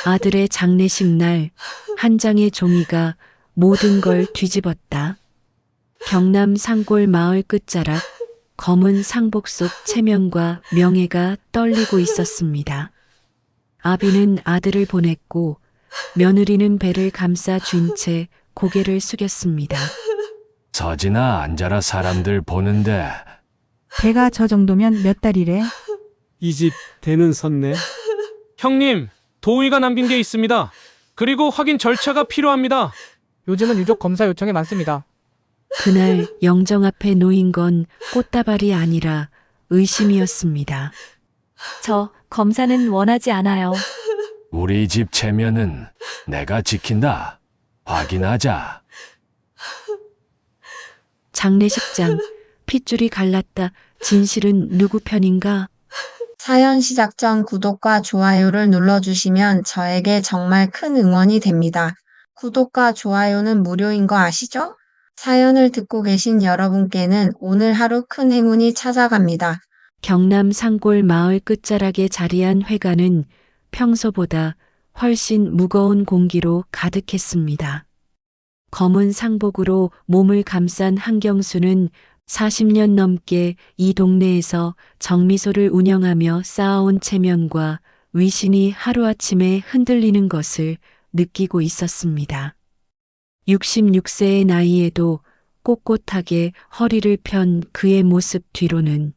아들의 장례식 날 한 장의 종이가 모든 걸 뒤집었다. 경남 산골 마을 끝자락 검은 상복 속 체면과 명예가 떨리고 있었습니다. 아비는 아들을 보냈고 며느리는 배를 감싸 쥔 채 고개를 숙였습니다. 서진아, 앉아라. 사람들 보는데. 배가 저 정도면 몇 달이래? 이 집 대는 섰네. 형님, 도의가 남긴 게 있습니다. 그리고 확인 절차가 필요합니다. 요즘은 유족 검사 요청이 많습니다. 그날 영정 앞에 놓인 건 꽃다발이 아니라 의심이었습니다. 저 검사는 원하지 않아요. 우리 집 체면은 내가 지킨다. 확인하자. 장례식장 핏줄이 갈랐다. 진실은 누구 편인가? 사연 시작 전 구독과 좋아요를 눌러주시면 저에게 정말 큰 응원이 됩니다. 구독과 좋아요는 무료인 거 아시죠? 사연을 듣고 계신 여러분께는 오늘 하루 큰 행운이 찾아갑니다. 경남 산골 마을 끝자락에 자리한 회관은 평소보다 훨씬 무거운 공기로 가득했습니다. 검은 상복으로 몸을 감싼 한경수는 40년 넘게 이 동네에서 정미소를 운영하며 쌓아온 체면과 위신이 하루아침에 흔들리는 것을 느끼고 있었습니다. 66세의 나이에도 꼿꼿하게 허리를 편 그의 모습 뒤로는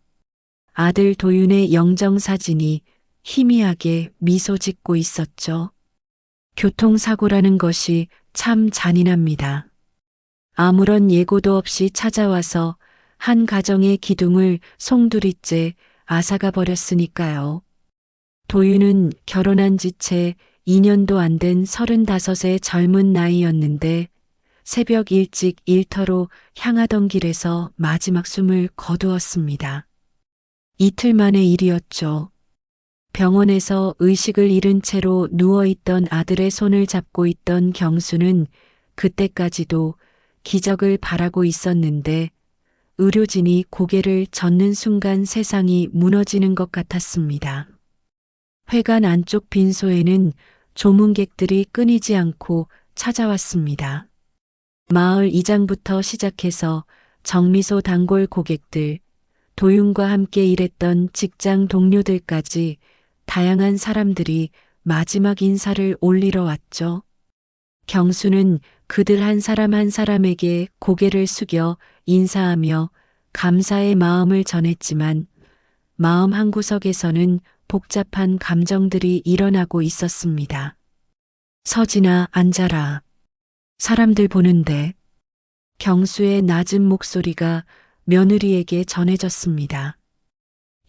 아들 도윤의 영정사진이 희미하게 미소 짓고 있었죠. 교통사고라는 것이 참 잔인합니다. 아무런 예고도 없이 찾아와서 한 가정의 기둥을 송두리째 앗아가 버렸으니까요. 도윤은 결혼한 지 채 2년도 안 된 35의 젊은 나이였는데 새벽 일찍 일터로 향하던 길에서 마지막 숨을 거두었습니다. 이틀 만의 일이었죠. 병원에서 의식을 잃은 채로 누워있던 아들의 손을 잡고 있던 경수는 그때까지도 기적을 바라고 있었는데 의료진이 고개를 젓는 순간 세상이 무너지는 것 같았습니다. 회관 안쪽 빈소에는 조문객들이 끊이지 않고 찾아왔습니다. 마을 이장부터 시작해서 정미소 단골 고객들, 도윤과 함께 일했던 직장 동료들까지 다양한 사람들이 마지막 인사를 올리러 왔죠. 경수는 그들 한 사람 한 사람에게 고개를 숙여 인사하며 감사의 마음을 전했지만 마음 한구석에서는 복잡한 감정들이 일어나고 있었습니다. 서진아, 앉아라. 사람들 보는데. 경수의 낮은 목소리가 며느리에게 전해졌습니다.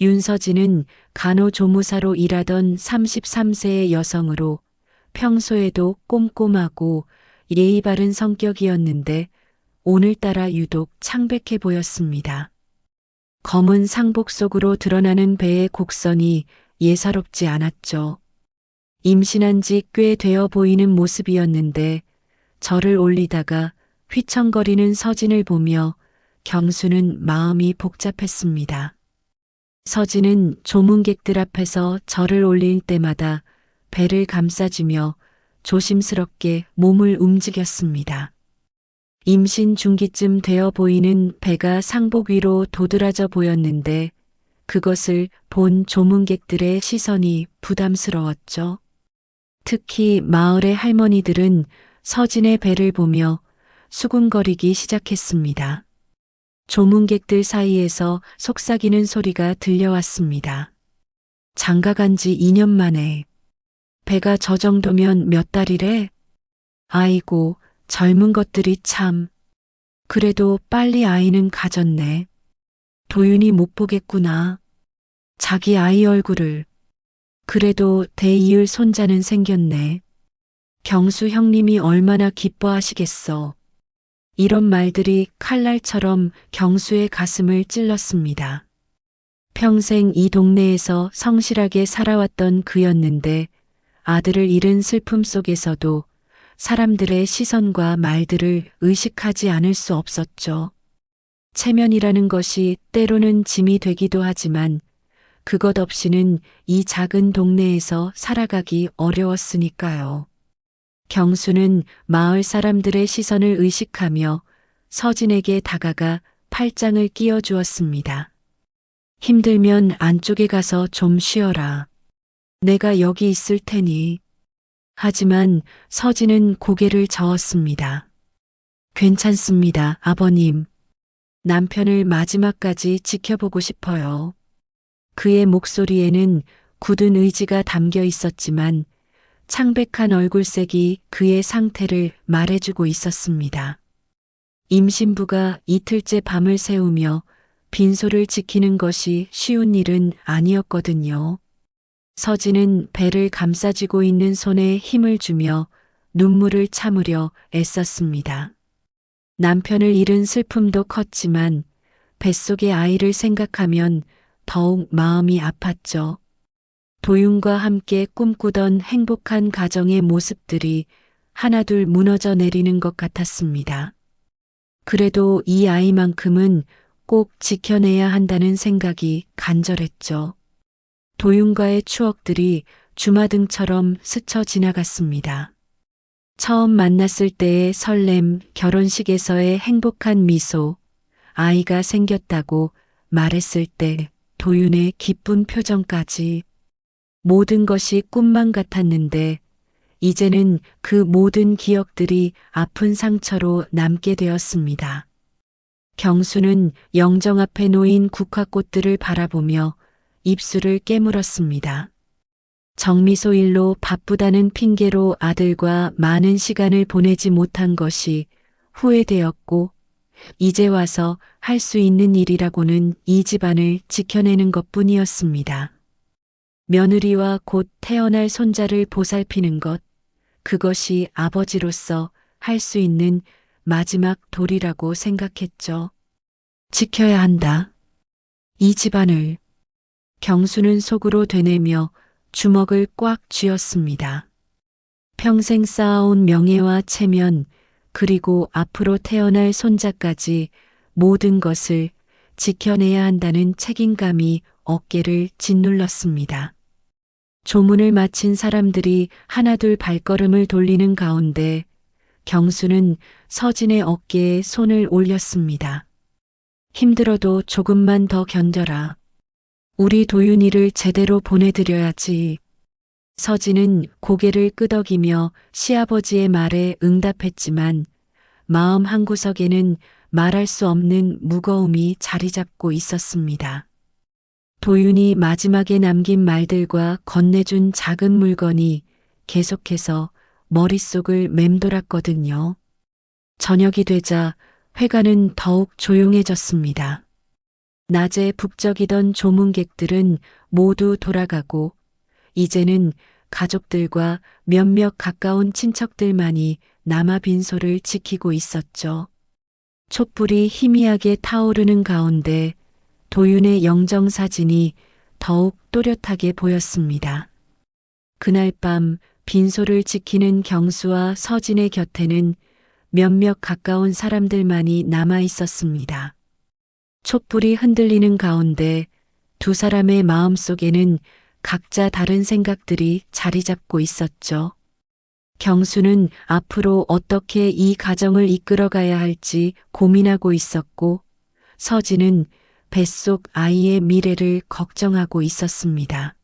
윤서진은 간호조무사로 일하던 33세의 여성으로 평소에도 꼼꼼하고 예의 바른 성격이었는데 오늘따라 유독 창백해 보였습니다. 검은 상복 속으로 드러나는 배의 곡선이 예사롭지 않았죠. 임신한 지 꽤 되어 보이는 모습이었는데 절을 올리다가 휘청거리는 서진을 보며 경수는 마음이 복잡했습니다. 서진은 조문객들 앞에서 절을 올릴 때마다 배를 감싸주며 조심스럽게 몸을 움직였습니다. 임신 중기쯤 되어 보이는 배가 상복 위로 도드라져 보였는데 그것을 본 조문객들의 시선이 부담스러웠죠. 특히 마을의 할머니들은 서진의 배를 보며 수군거리기 시작했습니다. 조문객들 사이에서 속삭이는 소리가 들려왔습니다. 장가간 지 2년 만에 배가 저 정도면 몇 달이래? 아이고, 젊은 것들이 참. 그래도 빨리 아이는 가졌네. 도윤이 못 보겠구나. 자기 아이 얼굴을. 그래도 대이을 손자는 생겼네. 경수 형님이 얼마나 기뻐하시겠어. 이런 말들이 칼날처럼 경수의 가슴을 찔렀습니다. 평생 이 동네에서 성실하게 살아왔던 그였는데 아들을 잃은 슬픔 속에서도 사람들의 시선과 말들을 의식하지 않을 수 없었죠. 체면이라는 것이 때로는 짐이 되기도 하지만 그것 없이는 이 작은 동네에서 살아가기 어려웠으니까요. 경수는 마을 사람들의 시선을 의식하며 서진에게 다가가 팔짱을 끼워 주었습니다. 힘들면 안쪽에 가서 좀 쉬어라. 내가 여기 있을 테니. 하지만 서진은 고개를 저었습니다. 괜찮습니다, 아버님. 남편을 마지막까지 지켜보고 싶어요. 그의 목소리에는 굳은 의지가 담겨 있었지만 창백한 얼굴색이 그의 상태를 말해주고 있었습니다. 임신부가 이틀째 밤을 새우며 빈소를 지키는 것이 쉬운 일은 아니었거든요. 서진은 배를 감싸쥐고 있는 손에 힘을 주며 눈물을 참으려 애썼습니다. 남편을 잃은 슬픔도 컸지만 뱃속의 아이를 생각하면 더욱 마음이 아팠죠. 도윤과 함께 꿈꾸던 행복한 가정의 모습들이 하나둘 무너져 내리는 것 같았습니다. 그래도 이 아이만큼은 꼭 지켜내야 한다는 생각이 간절했죠. 도윤과의 추억들이 주마등처럼 스쳐 지나갔습니다. 처음 만났을 때의 설렘, 결혼식에서의 행복한 미소, 아이가 생겼다고 말했을 때 도윤의 기쁜 표정까지 모든 것이 꿈만 같았는데 이제는 그 모든 기억들이 아픈 상처로 남게 되었습니다. 경수는 영정 앞에 놓인 국화꽃들을 바라보며 입술을 깨물었습니다. 정미소 일로 바쁘다는 핑계로 아들과 많은 시간을 보내지 못한 것이 후회되었고 이제 와서 할 수 있는 일이라고는 이 집안을 지켜내는 것뿐이었습니다. 며느리와 곧 태어날 손자를 보살피는 것, 그것이 아버지로서 할 수 있는 마지막 도리라고 생각했죠. 지켜야 한다. 이 집안을. 경수는 속으로 되뇌며 주먹을 꽉 쥐었습니다. 평생 쌓아온 명예와 체면, 그리고 앞으로 태어날 손자까지 모든 것을 지켜내야 한다는 책임감이 어깨를 짓눌렀습니다. 조문을 마친 사람들이 하나둘 발걸음을 돌리는 가운데 경수는 서진의 어깨에 손을 올렸습니다. 힘들어도 조금만 더 견뎌라. 우리 도윤이를 제대로 보내드려야지. 서진은 고개를 끄덕이며 시아버지의 말에 응답했지만 마음 한구석에는 말할 수 없는 무거움이 자리 잡고 있었습니다. 도윤이 마지막에 남긴 말들과 건네준 작은 물건이 계속해서 머릿속을 맴돌았거든요. 저녁이 되자 회관은 더욱 조용해졌습니다. 낮에 북적이던 조문객들은 모두 돌아가고 이제는 가족들과 몇몇 가까운 친척들만이 남아 빈소를 지키고 있었죠. 촛불이 희미하게 타오르는 가운데 도윤의 영정사진이 더욱 또렷하게 보였습니다. 그날 밤 빈소를 지키는 경수와 서진의 곁에는 몇몇 가까운 사람들만이 남아 있었습니다. 촛불이 흔들리는 가운데 두 사람의 마음속에는 각자 다른 생각들이 자리 잡고 있었죠. 경수는 앞으로 어떻게 이 가정을 이끌어가야 할지 고민하고 있었고, 서진은 뱃속 아이의 미래를 걱정하고 있었습니다.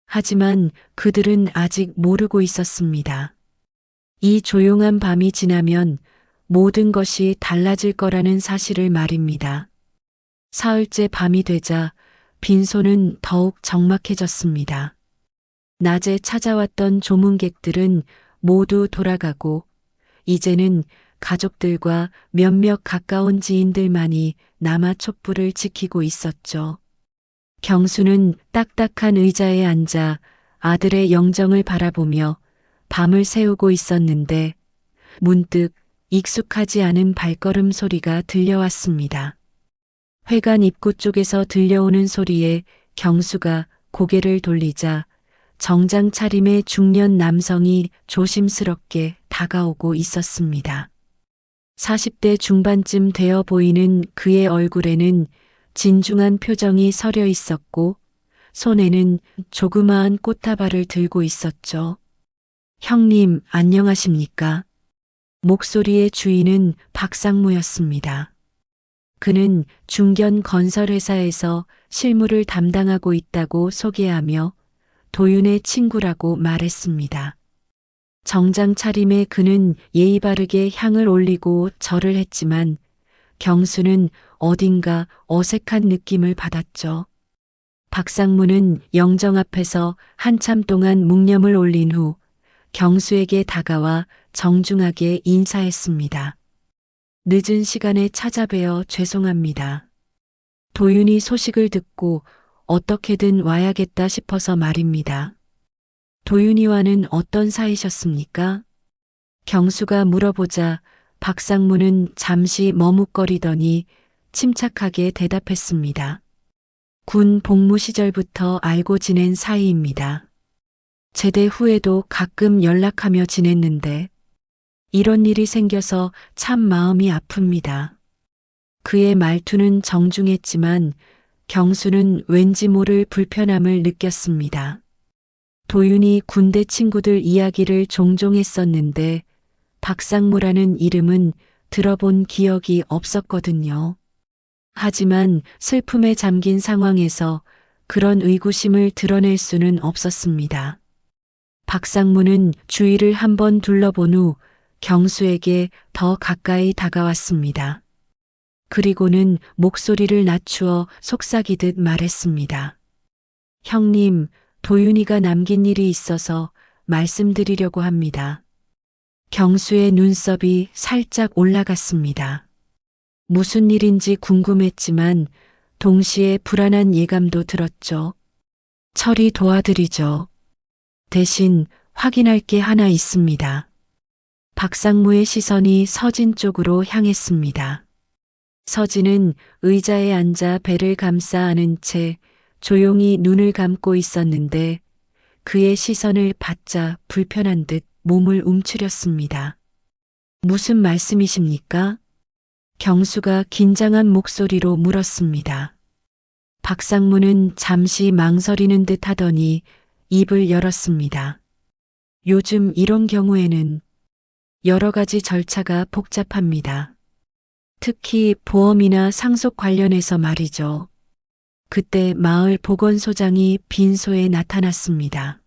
하지만 그들은 아직 모르고 있었습니다. 이 조용한 밤이 지나면 모든 것이 달라질 거라는 사실을 말입니다. 사흘째 밤이 되자 빈소는 더욱 적막해졌습니다. 낮에 찾아왔던 조문객들은 모두 돌아가고 이제는 가족들과 몇몇 가까운 지인들만이 남아 촛불을 지키고 있었죠. 경수는 딱딱한 의자에 앉아 아들의 영정을 바라보며 밤을 새우고 있었는데 문득 익숙하지 않은 발걸음 소리가 들려왔습니다. 회관 입구 쪽에서 들려오는 소리에 경수가 고개를 돌리자 정장 차림의 중년 남성이 조심스럽게 다가오고 있었습니다. 40대 중반쯤 되어 보이는 그의 얼굴에는 진중한 표정이 서려 있었고 손에는 조그마한 꽃다발을 들고 있었죠. 형님, 안녕하십니까? 목소리의 주인은 박상무였습니다. 그는 중견 건설회사에서 실무를 담당하고 있다고 소개하며 도윤의 친구라고 말했습니다. 정장 차림에 그는 예의 바르게 향을 올리고 절을 했지만 경수는 어딘가 어색한 느낌을 받았죠. 박상무는 영정 앞에서 한참 동안 묵념을 올린 후 경수에게 다가와 정중하게 인사했습니다. 늦은 시간에 찾아뵈어 죄송합니다. 도윤이 소식을 듣고 어떻게든 와야겠다 싶어서 말입니다. 도윤이와는 어떤 사이셨습니까? 경수가 물어보자 박상무는 잠시 머뭇거리더니 침착하게 대답했습니다. 군 복무 시절부터 알고 지낸 사이입니다. 제대 후에도 가끔 연락하며 지냈는데 이런 일이 생겨서 참 마음이 아픕니다. 그의 말투는 정중했지만 경수는 왠지 모를 불편함을 느꼈습니다. 도윤이 군대 친구들 이야기를 종종 했었는데 박상무라는 이름은 들어본 기억이 없었거든요. 하지만 슬픔에 잠긴 상황에서 그런 의구심을 드러낼 수는 없었습니다. 박상무는 주위를 한번 둘러본 후 경수에게 더 가까이 다가왔습니다. 그리고는 목소리를 낮추어 속삭이듯 말했습니다. 형님, 도윤이가 남긴 일이 있어서 말씀드리려고 합니다. 경수의 눈썹이 살짝 올라갔습니다. 무슨 일인지 궁금했지만 동시에 불안한 예감도 들었죠. 처리 도와드리죠. 대신 확인할 게 하나 있습니다. 박상무의 시선이 서진 쪽으로 향했습니다. 서진은 의자에 앉아 배를 감싸 안은 채 조용히 눈을 감고 있었는데 그의 시선을 받자 불편한 듯 몸을 움츠렸습니다. 무슨 말씀이십니까? 경수가 긴장한 목소리로 물었습니다. 박상무는 잠시 망설이는 듯 하더니 입을 열었습니다. 요즘 이런 경우에는 여러 가지 절차가 복잡합니다. 특히 보험이나 상속 관련해서 말이죠. 그때 마을 보건소장이 빈소에 나타났습니다.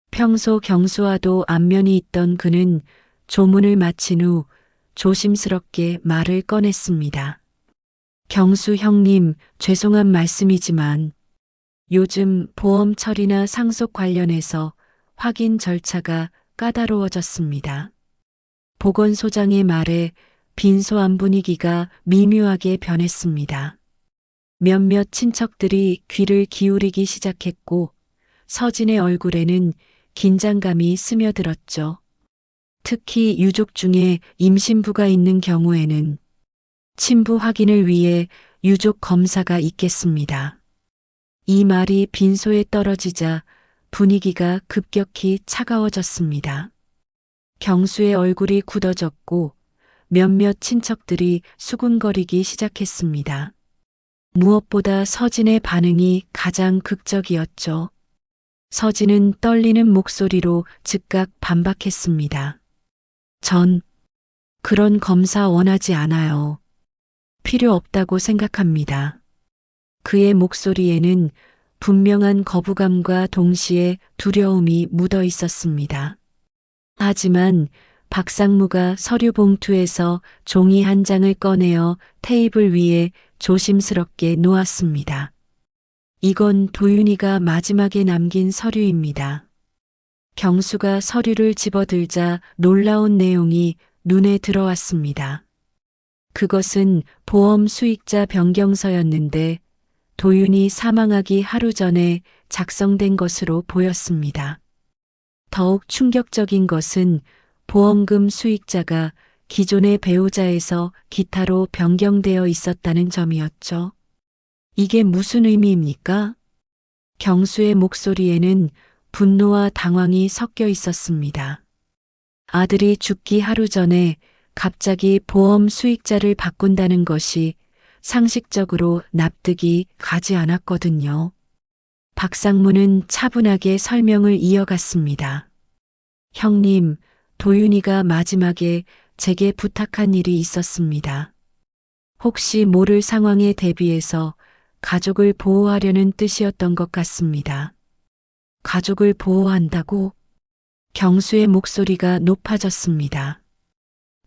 평소 경수와도 안면이 있던 그는 조문을 마친 후 조심스럽게 말을 꺼냈습니다. 경수 형님, 죄송한 말씀이지만 요즘 보험 처리나 상속 관련해서 확인 절차가 까다로워졌습니다. 보건소장의 말에 빈소 안 분위기가 미묘하게 변했습니다. 몇몇 친척들이 귀를 기울이기 시작했고 서진의 얼굴에는 긴장감이 스며들었죠. 특히 유족 중에 임신부가 있는 경우에는 친부 확인을 위해 유족 검사가 있겠습니다. 이 말이 빈소에 떨어지자 분위기가 급격히 차가워졌습니다. 경수의 얼굴이 굳어졌고 몇몇 친척들이 수군거리기 시작했습니다. 무엇보다 서진의 반응이 가장 극적이었죠. 서진은 떨리는 목소리로 즉각 반박했습니다. 전 그런 검사 원하지 않아요. 필요 없다고 생각합니다. 그의 목소리에는 분명한 거부감과 동시에 두려움이 묻어 있었습니다. 하지만 박상무가 서류 봉투에서 종이 한 장을 꺼내어 테이블 위에 조심스럽게 놓았습니다. 이건 도윤이가 마지막에 남긴 서류입니다. 경수가 서류를 집어들자 놀라운 내용이 눈에 들어왔습니다. 그것은 보험 수익자 변경서였는데 도윤이 사망하기 하루 전에 작성된 것으로 보였습니다. 더욱 충격적인 것은 보험금 수익자가 기존의 배우자에서 기타로 변경되어 있었다는 점이었죠. 이게 무슨 의미입니까? 경수의 목소리에는 분노와 당황이 섞여 있었습니다. 아들이 죽기 하루 전에 갑자기 보험 수익자를 바꾼다는 것이 상식적으로 납득이 가지 않았거든요. 박상무는 차분하게 설명을 이어갔습니다. 형님, 도윤이가 마지막에 제게 부탁한 일이 있었습니다. 혹시 모를 상황에 대비해서 가족을 보호하려는 뜻이었던 것 같습니다. 가족을 보호한다고? 경수의 목소리가 높아졌습니다.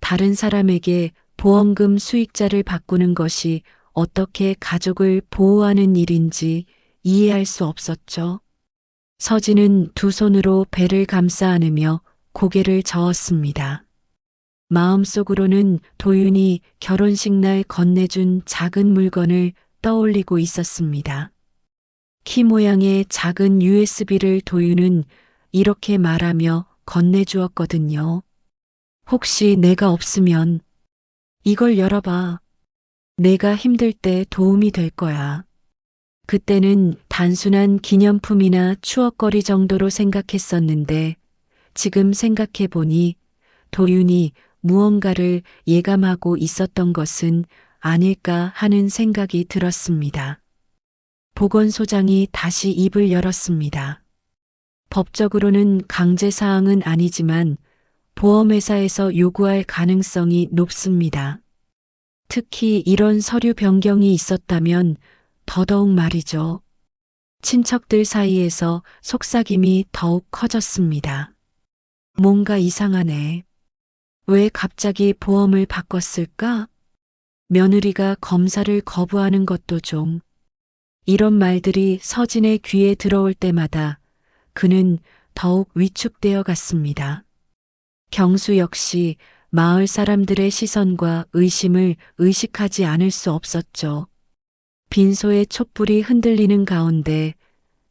다른 사람에게 보험금 수익자를 바꾸는 것이 어떻게 가족을 보호하는 일인지 이해할 수 없었죠. 서진은 두 손으로 배를 감싸 안으며 고개를 저었습니다. 마음속으로는 도윤이 결혼식 날 건네준 작은 물건을 떠올리고 있었습니다. 키 모양의 작은 USB를 도윤은 이렇게 말하며 건네주었거든요. 혹시 내가 없으면 이걸 열어봐. 내가 힘들 때 도움이 될 거야. 그때는 단순한 기념품이나 추억거리 정도로 생각했었는데 지금 생각해 보니 도윤이 무언가를 예감하고 있었던 것은 아닐까 하는 생각이 들었습니다. 보건소장이 다시 입을 열었습니다. 법적으로는 강제사항은 아니지만 보험회사에서 요구할 가능성이 높습니다. 특히 이런 서류 변경이 있었다면 더더욱 말이죠. 친척들 사이에서 속삭임이 더욱 커졌습니다. 뭔가 이상하네. 왜 갑자기 보험을 바꿨을까? 며느리가 검사를 거부하는 것도 좀. 이런 말들이 서진의 귀에 들어올 때마다 그는 더욱 위축되어 갔습니다. 경수 역시 마을 사람들의 시선과 의심을 의식하지 않을 수 없었죠. 빈소의 촛불이 흔들리는 가운데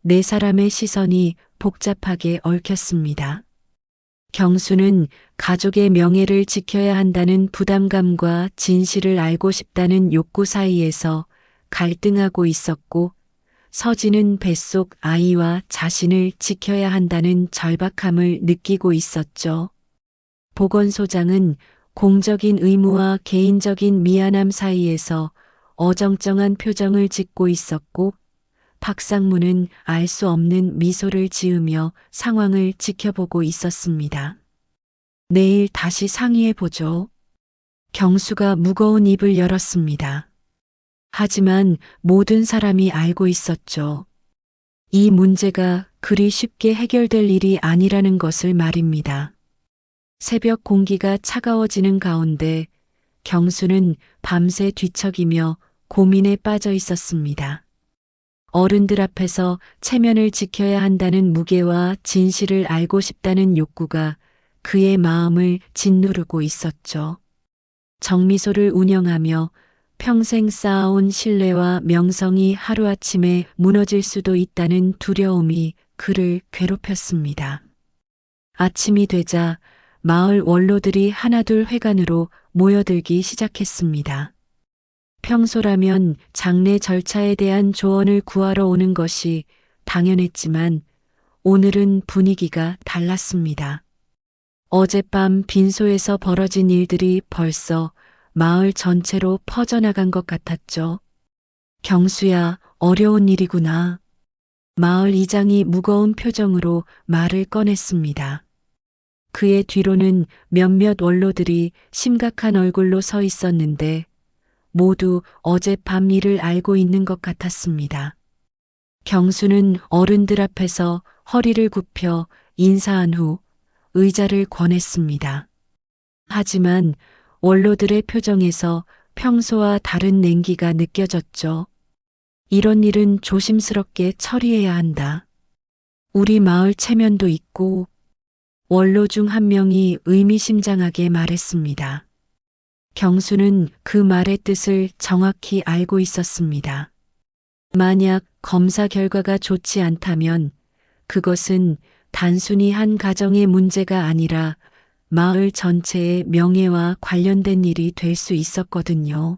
네 사람의 시선이 복잡하게 얽혔습니다. 경수는 가족의 명예를 지켜야 한다는 부담감과 진실을 알고 싶다는 욕구 사이에서 갈등하고 있었고, 서진은 뱃속 아이와 자신을 지켜야 한다는 절박함을 느끼고 있었죠. 보건소장은 공적인 의무와 개인적인 미안함 사이에서 어정쩡한 표정을 짓고 있었고, 박상무는 알 수 없는 미소를 지으며 상황을 지켜보고 있었습니다. 내일 다시 상의해보죠. 경수가 무거운 입을 열었습니다. 하지만 모든 사람이 알고 있었죠. 이 문제가 그리 쉽게 해결될 일이 아니라는 것을 말입니다. 새벽 공기가 차가워지는 가운데 경수는 밤새 뒤척이며 고민에 빠져 있었습니다. 어른들 앞에서 체면을 지켜야 한다는 무게와 진실을 알고 싶다는 욕구가 그의 마음을 짓누르고 있었죠. 정미소를 운영하며 평생 쌓아온 신뢰와 명성이 하루아침에 무너질 수도 있다는 두려움이 그를 괴롭혔습니다. 아침이 되자 마을 원로들이 하나둘 회관으로 모여들기 시작했습니다. 평소라면 장례 절차에 대한 조언을 구하러 오는 것이 당연했지만 오늘은 분위기가 달랐습니다. 어젯밤 빈소에서 벌어진 일들이 벌써 마을 전체로 퍼져나간 것 같았죠. 경수야, 어려운 일이구나. 마을 이장이 무거운 표정으로 말을 꺼냈습니다. 그의 뒤로는 몇몇 원로들이 심각한 얼굴로 서 있었는데 모두 어젯밤 일을 알고 있는 것 같았습니다. 경수는 어른들 앞에서 허리를 굽혀 인사한 후 의자를 권했습니다. 하지만 원로들의 표정에서 평소와 다른 냉기가 느껴졌죠. 이런 일은 조심스럽게 처리해야 한다. 우리 마을 체면도 있고. 원로 중 한 명이 의미심장하게 말했습니다. 경수는 그 말의 뜻을 정확히 알고 있었습니다. 만약 검사 결과가 좋지 않다면 그것은 단순히 한 가정의 문제가 아니라 마을 전체의 명예와 관련된 일이 될 수 있었거든요.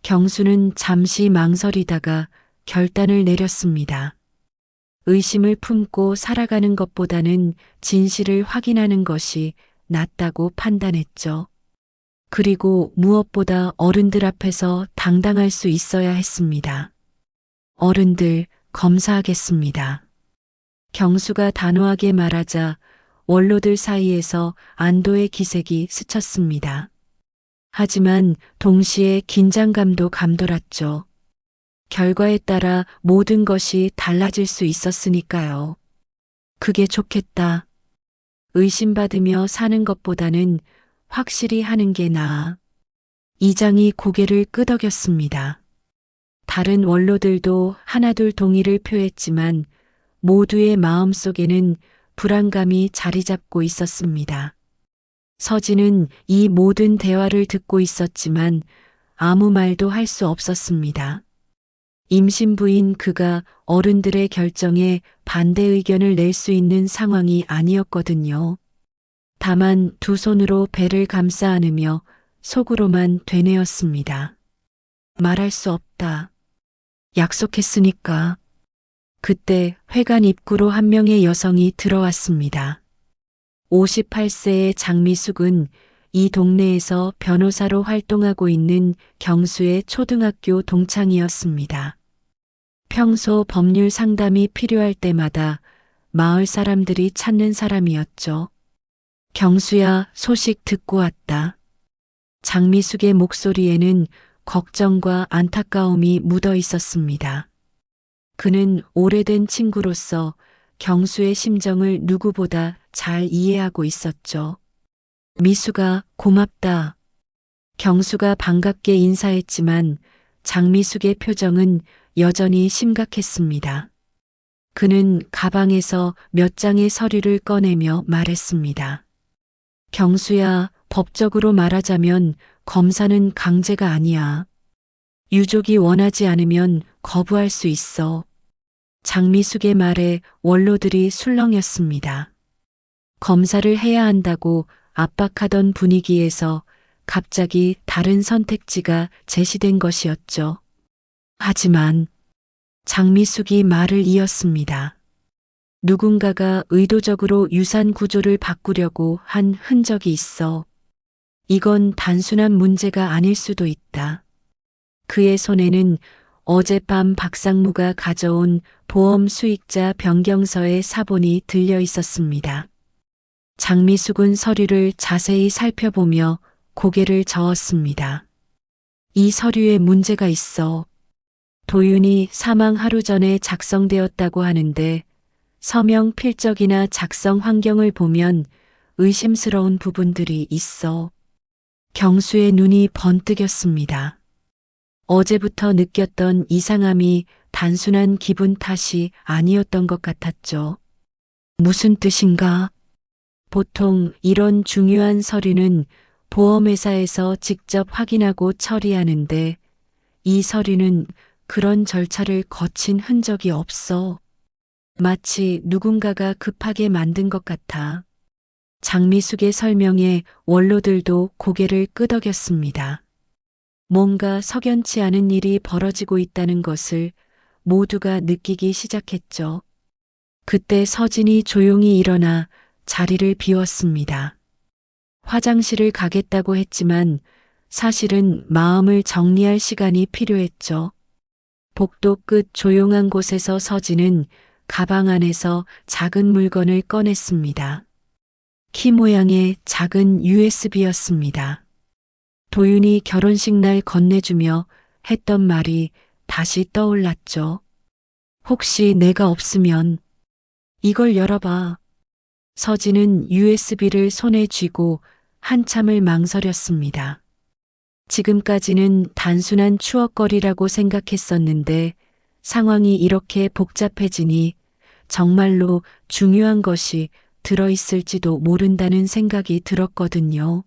경수는 잠시 망설이다가 결단을 내렸습니다. 의심을 품고 살아가는 것보다는 진실을 확인하는 것이 낫다고 판단했죠. 그리고 무엇보다 어른들 앞에서 당당할 수 있어야 했습니다. 어른들, 검사하겠습니다. 경수가 단호하게 말하자 원로들 사이에서 안도의 기색이 스쳤습니다. 하지만 동시에 긴장감도 감돌았죠. 결과에 따라 모든 것이 달라질 수 있었으니까요. 그게 좋겠다. 의심받으며 사는 것보다는 확실히 하는 게 나아. 이장이 고개를 끄덕였습니다. 다른 원로들도 하나둘 동의를 표했지만 모두의 마음속에는 불안감이 자리 잡고 있었습니다. 서진은 이 모든 대화를 듣고 있었지만 아무 말도 할 수 없었습니다. 임신부인 그가 어른들의 결정에 반대 의견을 낼 수 있는 상황이 아니었거든요. 다만 두 손으로 배를 감싸 안으며 속으로만 되뇌었습니다. 말할 수 없다. 약속했으니까. 그때 회관 입구로 한 명의 여성이 들어왔습니다. 58세의 장미숙은 이 동네에서 변호사로 활동하고 있는 경수의 초등학교 동창이었습니다. 평소 법률 상담이 필요할 때마다 마을 사람들이 찾는 사람이었죠. 경수야, 소식 듣고 왔다. 장미숙의 목소리에는 걱정과 안타까움이 묻어 있었습니다. 그는 오래된 친구로서 경수의 심정을 누구보다 잘 이해하고 있었죠. 미수가 고맙다. 경수가 반갑게 인사했지만 장미숙의 표정은 여전히 심각했습니다. 그는 가방에서 몇 장의 서류를 꺼내며 말했습니다. 경수야, 법적으로 말하자면 검사는 강제가 아니야. 유족이 원하지 않으면 거부할 수 있어. 장미숙의 말에 원로들이 술렁였습니다. 검사를 해야 한다고 압박하던 분위기에서 갑자기 다른 선택지가 제시된 것이었죠. 하지만 장미숙이 말을 이었습니다. 누군가가 의도적으로 유산 구조를 바꾸려고 한 흔적이 있어. 이건 단순한 문제가 아닐 수도 있다. 그의 손에는 어젯밤 박상무가 가져온 보험 수익자 변경서의 사본이 들려 있었습니다. 장미숙은 서류를 자세히 살펴보며 고개를 저었습니다. 이 서류에 문제가 있어. 도윤이 사망 하루 전에 작성되었다고 하는데 서명 필적이나 작성 환경을 보면 의심스러운 부분들이 있어. 경수의 눈이 번뜩였습니다. 어제부터 느꼈던 이상함이 단순한 기분 탓이 아니었던 것 같았죠. 무슨 뜻인가? 보통 이런 중요한 서류는 보험회사에서 직접 확인하고 처리하는데 이 서류는 그런 절차를 거친 흔적이 없어. 마치 누군가가 급하게 만든 것 같아. 장미숙의 설명에 원로들도 고개를 끄덕였습니다. 뭔가 석연치 않은 일이 벌어지고 있다는 것을 모두가 느끼기 시작했죠. 그때 서진이 조용히 일어나 자리를 비웠습니다. 화장실을 가겠다고 했지만 사실은 마음을 정리할 시간이 필요했죠. 복도 끝 조용한 곳에서 서진은 가방 안에서 작은 물건을 꺼냈습니다. 키 모양의 작은 USB였습니다. 도윤이 결혼식 날 건네주며 했던 말이 다시 떠올랐죠. 혹시 내가 없으면 이걸 열어봐. 서진은 USB를 손에 쥐고 한참을 망설였습니다. 지금까지는 단순한 추억거리라고 생각했었는데 상황이 이렇게 복잡해지니 정말로 중요한 것이 들어있을지도 모른다는 생각이 들었거든요.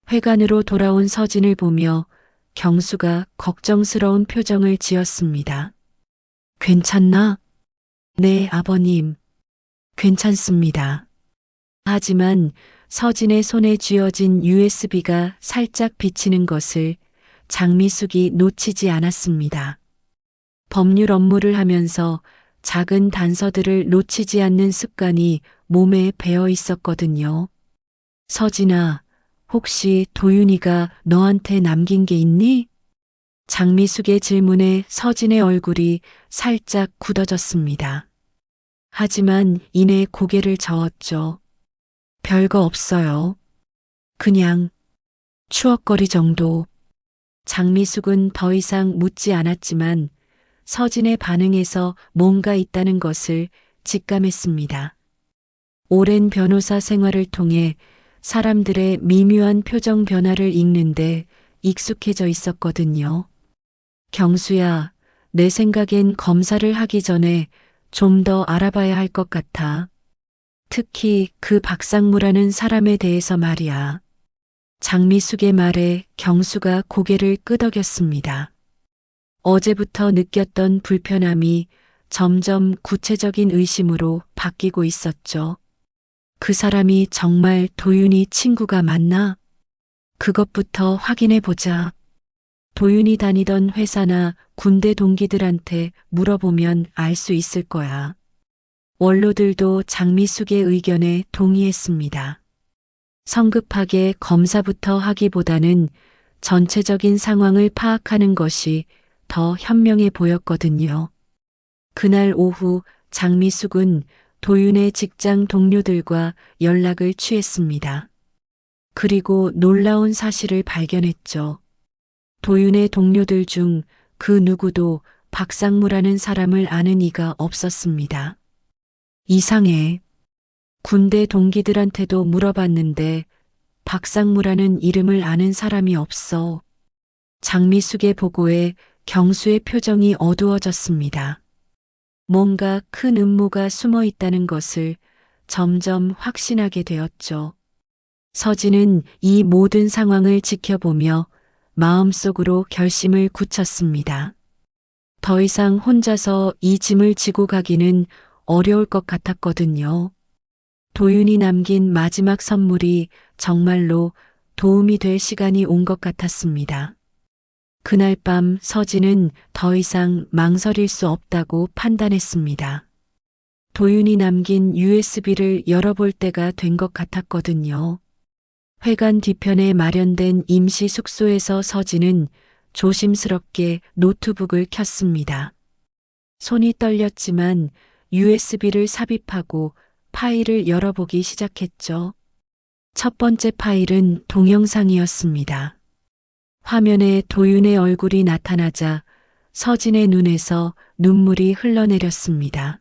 회관으로 돌아온 서진을 보며 경수가 걱정스러운 표정을 지었습니다. 괜찮나? 네, 아버님. 괜찮습니다. 하지만 서진의 손에 쥐어진 USB가 살짝 비치는 것을 장미숙이 놓치지 않았습니다. 법률 업무를 하면서 작은 단서들을 놓치지 않는 습관이 몸에 배어 있었거든요. 서진아, 혹시 도윤이가 너한테 남긴 게 있니? 장미숙의 질문에 서진의 얼굴이 살짝 굳어졌습니다. 하지만 이내 고개를 저었죠. 별거 없어요. 그냥 추억거리 정도. 장미숙은 더 이상 묻지 않았지만 서진의 반응에서 뭔가 있다는 것을 직감했습니다. 오랜 변호사 생활을 통해 사람들의 미묘한 표정 변화를 읽는데 익숙해져 있었거든요. 경수야, 내 생각엔 검사를 하기 전에 좀 더 알아봐야 할 것 같아. 특히 그 박상무라는 사람에 대해서 말이야. 장미숙의 말에 경수가 고개를 끄덕였습니다. 어제부터 느꼈던 불편함이 점점 구체적인 의심으로 바뀌고 있었죠. 그 사람이 정말 도윤이 친구가 맞나? 그것부터 확인해 보자. 도윤이 다니던 회사나 군대 동기들한테 물어보면 알 수 있을 거야. 원로들도 장미숙의 의견에 동의했습니다. 성급하게 검사부터 하기보다는 전체적인 상황을 파악하는 것이 더 현명해 보였거든요. 그날 오후 장미숙은 도윤의 직장 동료들과 연락을 취했습니다. 그리고 놀라운 사실을 발견했죠. 도윤의 동료들 중 그 누구도 박상무라는 사람을 아는 이가 없었습니다. 이상해. 군대 동기들한테도 물어봤는데 박상무라는 이름을 아는 사람이 없어. 장미숙의 보고에 경수의 표정이 어두워졌습니다. 뭔가 큰 음모가 숨어 있다는 것을 점점 확신하게 되었죠. 서진은 이 모든 상황을 지켜보며 마음속으로 결심을 굳혔습니다. 더 이상 혼자서 이 짐을 지고 가기는 어려울 것 같았거든요. 도윤이 남긴 마지막 선물이 정말로 도움이 될 시간이 온 것 같았습니다. 그날 밤 서진은 더 이상 망설일 수 없다고 판단했습니다. 도윤이 남긴 USB를 열어볼 때가 된 것 같았거든요. 회관 뒤편에 마련된 임시 숙소에서 서진은 조심스럽게 노트북을 켰습니다. 손이 떨렸지만 USB를 삽입하고 파일을 열어보기 시작했죠. 첫 번째 파일은 동영상이었습니다. 화면에 도윤의 얼굴이 나타나자 서진의 눈에서 눈물이 흘러내렸습니다.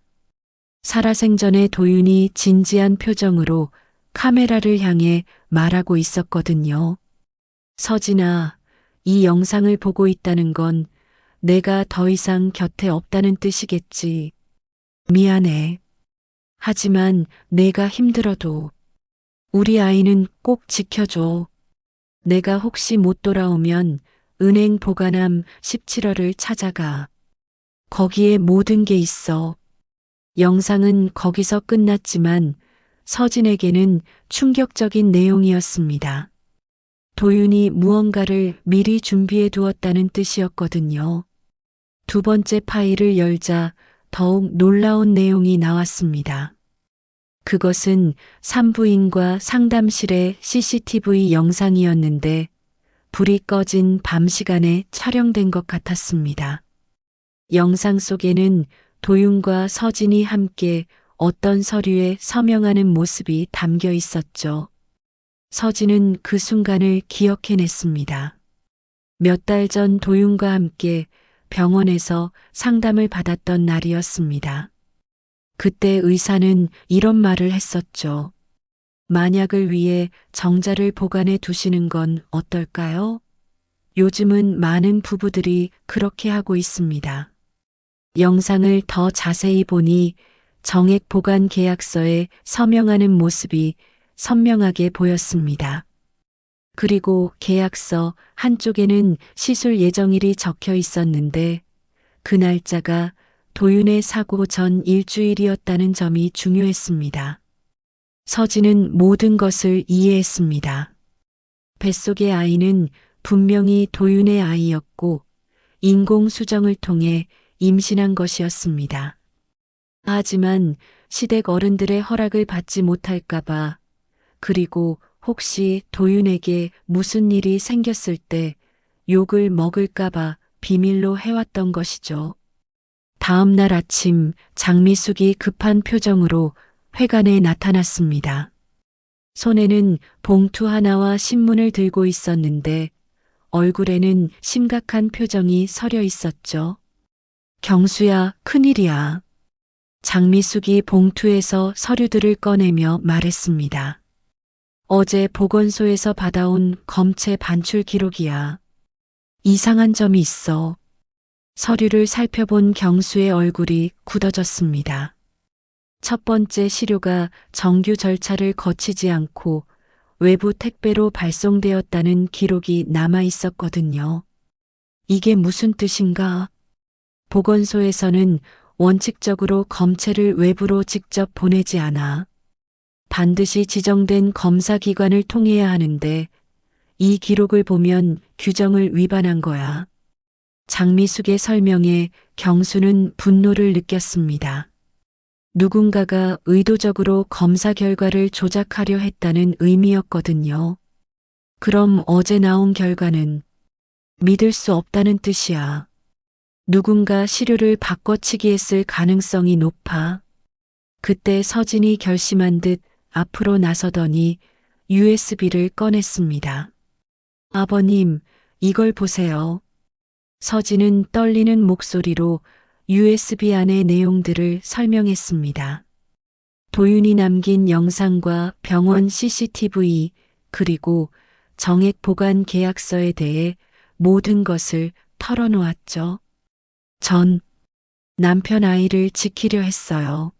살아생전에 도윤이 진지한 표정으로 카메라를 향해 말하고 있었거든요. 서진아, 이 영상을 보고 있다는 건 내가 더 이상 곁에 없다는 뜻이겠지. 미안해. 하지만 내가 힘들어도 우리 아이는 꼭 지켜줘. 내가 혹시 못 돌아오면 은행 보관함 17호를 찾아가. 거기에 모든 게 있어. 영상은 거기서 끝났지만 서진에게는 충격적인 내용이었습니다. 도윤이 무언가를 미리 준비해 두었다는 뜻이었거든요. 두 번째 파일을 열자 더욱 놀라운 내용이 나왔습니다. 그것은 산부인과 상담실의 CCTV 영상이었는데 불이 꺼진 밤 시간에 촬영된 것 같았습니다. 영상 속에는 도윤과 서진이 함께 어떤 서류에 서명하는 모습이 담겨 있었죠. 서진은 그 순간을 기억해냈습니다. 몇 달 전 도윤과 함께 병원에서 상담을 받았던 날이었습니다. 그때 의사는 이런 말을 했었죠. 만약을 위해 정자를 보관해 두시는 건 어떨까요? 요즘은 많은 부부들이 그렇게 하고 있습니다. 영상을 더 자세히 보니 정액 보관 계약서에 서명하는 모습이 선명하게 보였습니다. 그리고 계약서 한쪽에는 시술 예정일이 적혀 있었는데 그 날짜가 도윤의 사고 전 일주일이었다는 점이 중요했습니다. 서진은 모든 것을 이해했습니다. 뱃속의 아이는 분명히 도윤의 아이였고 인공수정을 통해 임신한 것이었습니다. 하지만 시댁 어른들의 허락을 받지 못할까봐, 그리고 혹시 도윤에게 무슨 일이 생겼을 때 욕을 먹을까봐 비밀로 해왔던 것이죠. 다음 날 아침 장미숙이 급한 표정으로 회관에 나타났습니다. 손에는 봉투 하나와 신문을 들고 있었는데 얼굴에는 심각한 표정이 서려 있었죠. 경수야, 큰일이야. 장미숙이 봉투에서 서류들을 꺼내며 말했습니다. 어제 보건소에서 받아온 검체 반출 기록이야. 이상한 점이 있어. 서류를 살펴본 경수의 얼굴이 굳어졌습니다. 첫 번째 시료가 정규 절차를 거치지 않고 외부 택배로 발송되었다는 기록이 남아 있었거든요. 이게 무슨 뜻인가? 보건소에서는 원칙적으로 검체를 외부로 직접 보내지 않아. 반드시 지정된 검사기관을 통해야 하는데 이 기록을 보면 규정을 위반한 거야. 장미숙의 설명에 경수는 분노를 느꼈습니다. 누군가가 의도적으로 검사 결과를 조작하려 했다는 의미였거든요. 그럼 어제 나온 결과는 믿을 수 없다는 뜻이야. 누군가 시료를 바꿔치기 했을 가능성이 높아. 그때 서진이 결심한 듯 앞으로 나서더니 USB를 꺼냈습니다. 아버님, 이걸 보세요. 서진은 떨리는 목소리로 USB 안의 내용들을 설명했습니다. 도윤이 남긴 영상과 병원 CCTV 그리고 정액 보관 계약서에 대해 모든 것을 털어놓았죠. 전 남편 아이를 지키려 했어요.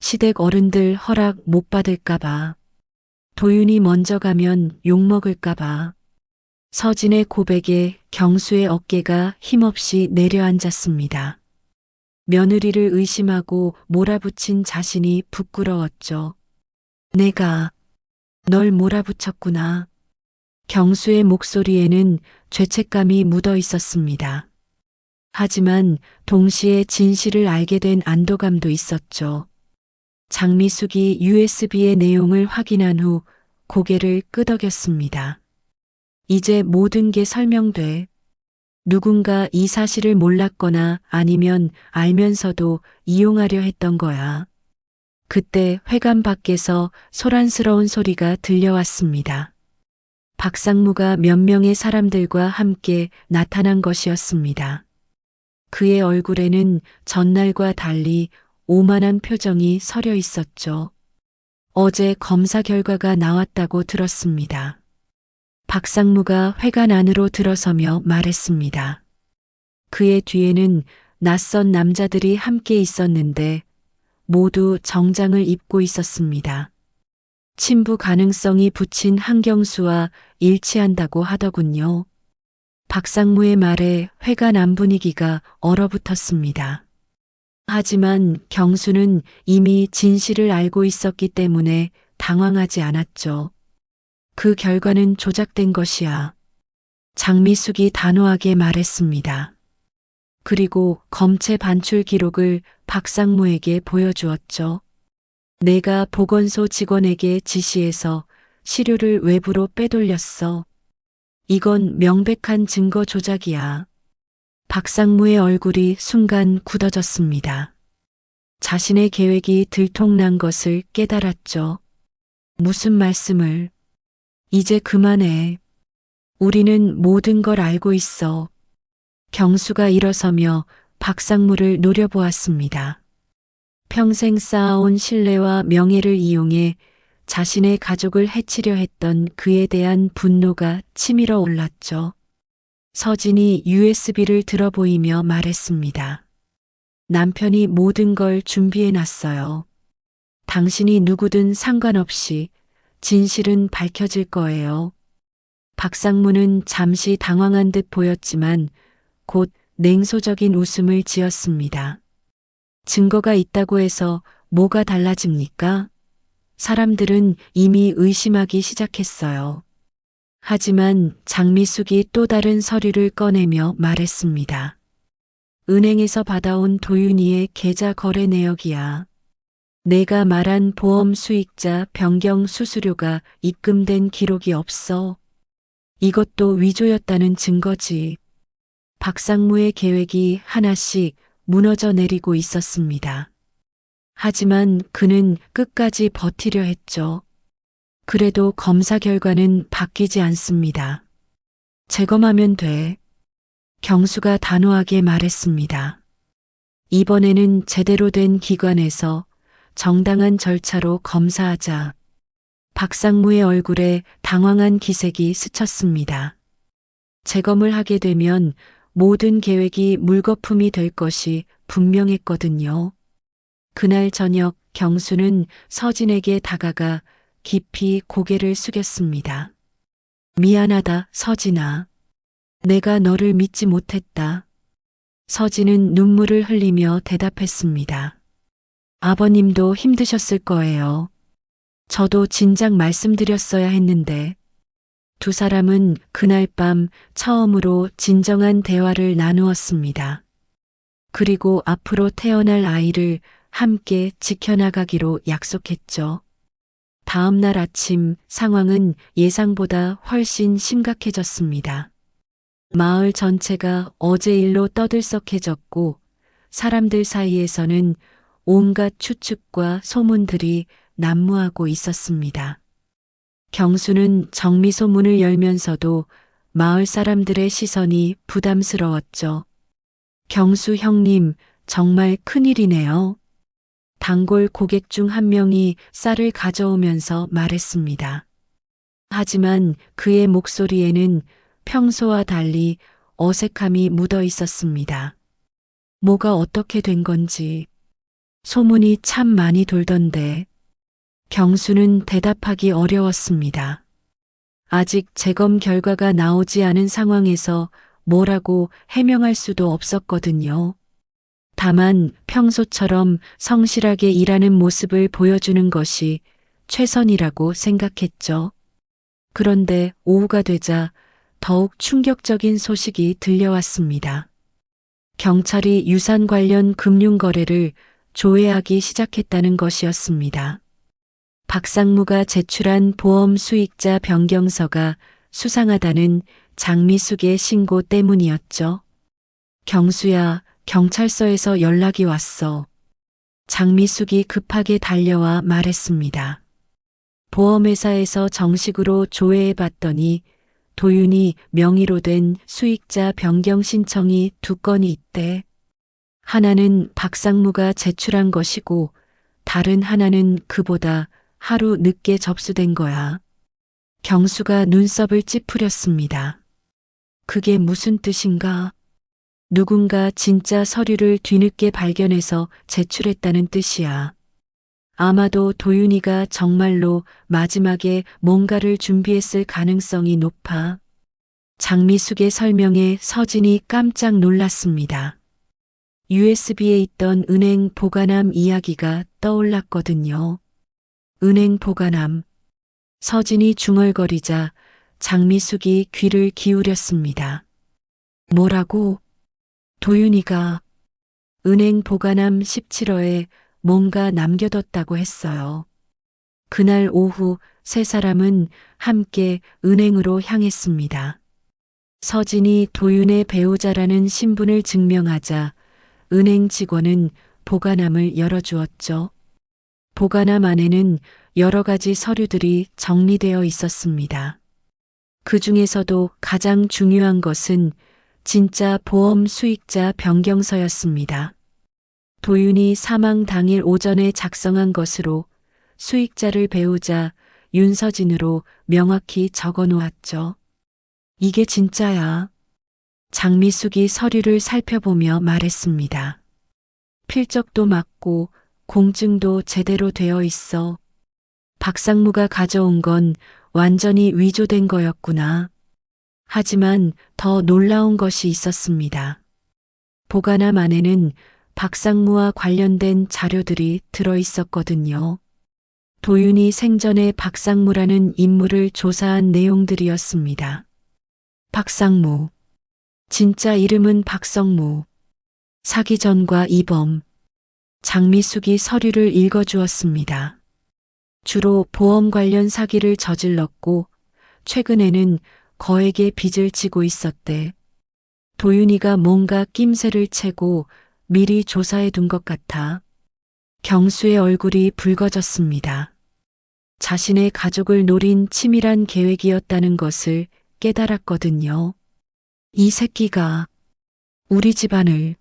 시댁 어른들 허락 못 받을까봐. 도윤이 먼저 가면 욕먹을까봐. 서진의 고백에 경수의 어깨가 힘없이 내려앉았습니다. 며느리를 의심하고 몰아붙인 자신이 부끄러웠죠. 내가 널 몰아붙였구나. 경수의 목소리에는 죄책감이 묻어 있었습니다. 하지만 동시에 진실을 알게 된 안도감도 있었죠. 장미숙이 USB의 내용을 확인한 후 고개를 끄덕였습니다. 이제 모든 게 설명돼. 누군가 이 사실을 몰랐거나 아니면 알면서도 이용하려 했던 거야. 그때 회관 밖에서 소란스러운 소리가 들려왔습니다. 박상무가 몇 명의 사람들과 함께 나타난 것이었습니다. 그의 얼굴에는 전날과 달리 오만한 표정이 서려 있었죠. 어제 검사 결과가 나왔다고 들었습니다. 박상무가 회관 안으로 들어서며 말했습니다. 그의 뒤에는 낯선 남자들이 함께 있었는데 모두 정장을 입고 있었습니다. 친부 가능성이 붙인 한경수와 일치한다고 하더군요. 박상무의 말에 회관 안 분위기가 얼어붙었습니다. 하지만 경수는 이미 진실을 알고 있었기 때문에 당황하지 않았죠. 그 결과는 조작된 것이야. 장미숙이 단호하게 말했습니다. 그리고 검체 반출 기록을 박상무에게 보여주었죠. 내가 보건소 직원에게 지시해서 시료를 외부로 빼돌렸어. 이건 명백한 증거 조작이야. 박상무의 얼굴이 순간 굳어졌습니다. 자신의 계획이 들통난 것을 깨달았죠. 무슨 말씀을? 이제 그만해. 우리는 모든 걸 알고 있어. 경수가 일어서며 박상무를 노려보았습니다. 평생 쌓아온 신뢰와 명예를 이용해 자신의 가족을 해치려 했던 그에 대한 분노가 치밀어 올랐죠. 서진이 USB를 들어보이며 말했습니다. 남편이 모든 걸 준비해 놨어요. 당신이 누구든 상관없이 진실은 밝혀질 거예요. 박상무는 잠시 당황한 듯 보였지만 곧 냉소적인 웃음을 지었습니다. 증거가 있다고 해서 뭐가 달라집니까? 사람들은 이미 의심하기 시작했어요. 하지만 장미숙이 또 다른 서류를 꺼내며 말했습니다. 은행에서 받아온 도윤이의 계좌 거래 내역이야. 내가 말한 보험 수익자 변경 수수료가 입금된 기록이 없어. 이것도 위조였다는 증거지. 박상무의 계획이 하나씩 무너져 내리고 있었습니다. 하지만 그는 끝까지 버티려 했죠. 그래도 검사 결과는 바뀌지 않습니다. 재검하면 돼. 경수가 단호하게 말했습니다. 이번에는 제대로 된 기관에서 정당한 절차로 검사하자. 박상무의 얼굴에 당황한 기색이 스쳤습니다. 재검을 하게 되면 모든 계획이 물거품이 될 것이 분명했거든요. 그날 저녁 경수는 서진에게 다가가 깊이 고개를 숙였습니다. 미안하다, 서진아. 내가 너를 믿지 못했다. 서진은 눈물을 흘리며 대답했습니다. 아버님도 힘드셨을 거예요. 저도 진작 말씀드렸어야 했는데. 두 사람은 그날 밤 처음으로 진정한 대화를 나누었습니다. 그리고 앞으로 태어날 아이를 함께 지켜나가기로 약속했죠. 다음 날 아침 상황은 예상보다 훨씬 심각해졌습니다. 마을 전체가 어제 일로 떠들썩해졌고 사람들 사이에서는 온갖 추측과 소문들이 난무하고 있었습니다. 경수는 정미소문을 열면서도 마을 사람들의 시선이 부담스러웠죠. 경수 형님, 정말 큰일이네요. 단골 고객 중 한 명이 쌀을 가져오면서 말했습니다. 하지만 그의 목소리에는 평소와 달리 어색함이 묻어 있었습니다. 뭐가 어떻게 된 건지. 소문이 참 많이 돌던데. 경수는 대답하기 어려웠습니다. 아직 재검 결과가 나오지 않은 상황에서 뭐라고 해명할 수도 없었거든요. 다만 평소처럼 성실하게 일하는 모습을 보여주는 것이 최선이라고 생각했죠. 그런데 오후가 되자 더욱 충격적인 소식이 들려왔습니다. 경찰이 유산 관련 금융 거래를 조회하기 시작했다는 것이었습니다. 박상무가 제출한 보험 수익자 변경서가 수상하다는 장미숙의 신고 때문이었죠. 경수야, 경찰서에서 연락이 왔어. 장미숙이 급하게 달려와 말했습니다. 보험회사에서 정식으로 조회해 봤더니 도윤이 명의로 된 수익자 변경 신청이 2건이 있대. 하나는 박상무가 제출한 것이고 다른 하나는 그보다 하루 늦게 접수된 거야. 경수가 눈썹을 찌푸렸습니다. 그게 무슨 뜻인가? 누군가 진짜 서류를 뒤늦게 발견해서 제출했다는 뜻이야. 아마도 도윤이가 정말로 마지막에 뭔가를 준비했을 가능성이 높아. 장미숙의 설명에 서진이 깜짝 놀랐습니다. USB에 있던 은행 보관함 이야기가 떠올랐거든요. 은행 보관함. 서진이 중얼거리자 장미숙이 귀를 기울였습니다. 뭐라고? 도윤이가 은행 보관함 17호에 뭔가 남겨뒀다고 했어요. 그날 오후 세 사람은 함께 은행으로 향했습니다. 서진이 도윤의 배우자라는 신분을 증명하자 은행 직원은 보관함을 열어주었죠. 보관함 안에는 여러 가지 서류들이 정리되어 있었습니다. 그 중에서도 가장 중요한 것은 진짜 보험 수익자 변경서였습니다. 도윤이 사망 당일 오전에 작성한 것으로 수익자를 배우자 윤서진으로 명확히 적어 놓았죠. 이게 진짜야. 장미숙이 서류를 살펴보며 말했습니다. 필적도 맞고 공증도 제대로 되어 있어. 박상무가 가져온 건 완전히 위조된 거였구나. 하지만 더 놀라운 것이 있었습니다. 보관함 안에는 박상무와 관련된 자료들이 들어 있었거든요. 도윤이 생전에 박상무라는 인물을 조사한 내용들이었습니다. 박상무. 진짜 이름은 박성무. 사기 전과 이범. 장미숙이 서류를 읽어주었습니다. 주로 보험 관련 사기를 저질렀고 최근에는 거액의 빚을 지고 있었대. 도윤이가 뭔가 낌새를 채고 미리 조사해 둔 것 같아 경수의 얼굴이 붉어졌습니다. 자신의 가족을 노린 치밀한 계획이었다는 것을 깨달았거든요. 이 새끼가 우리 집안을.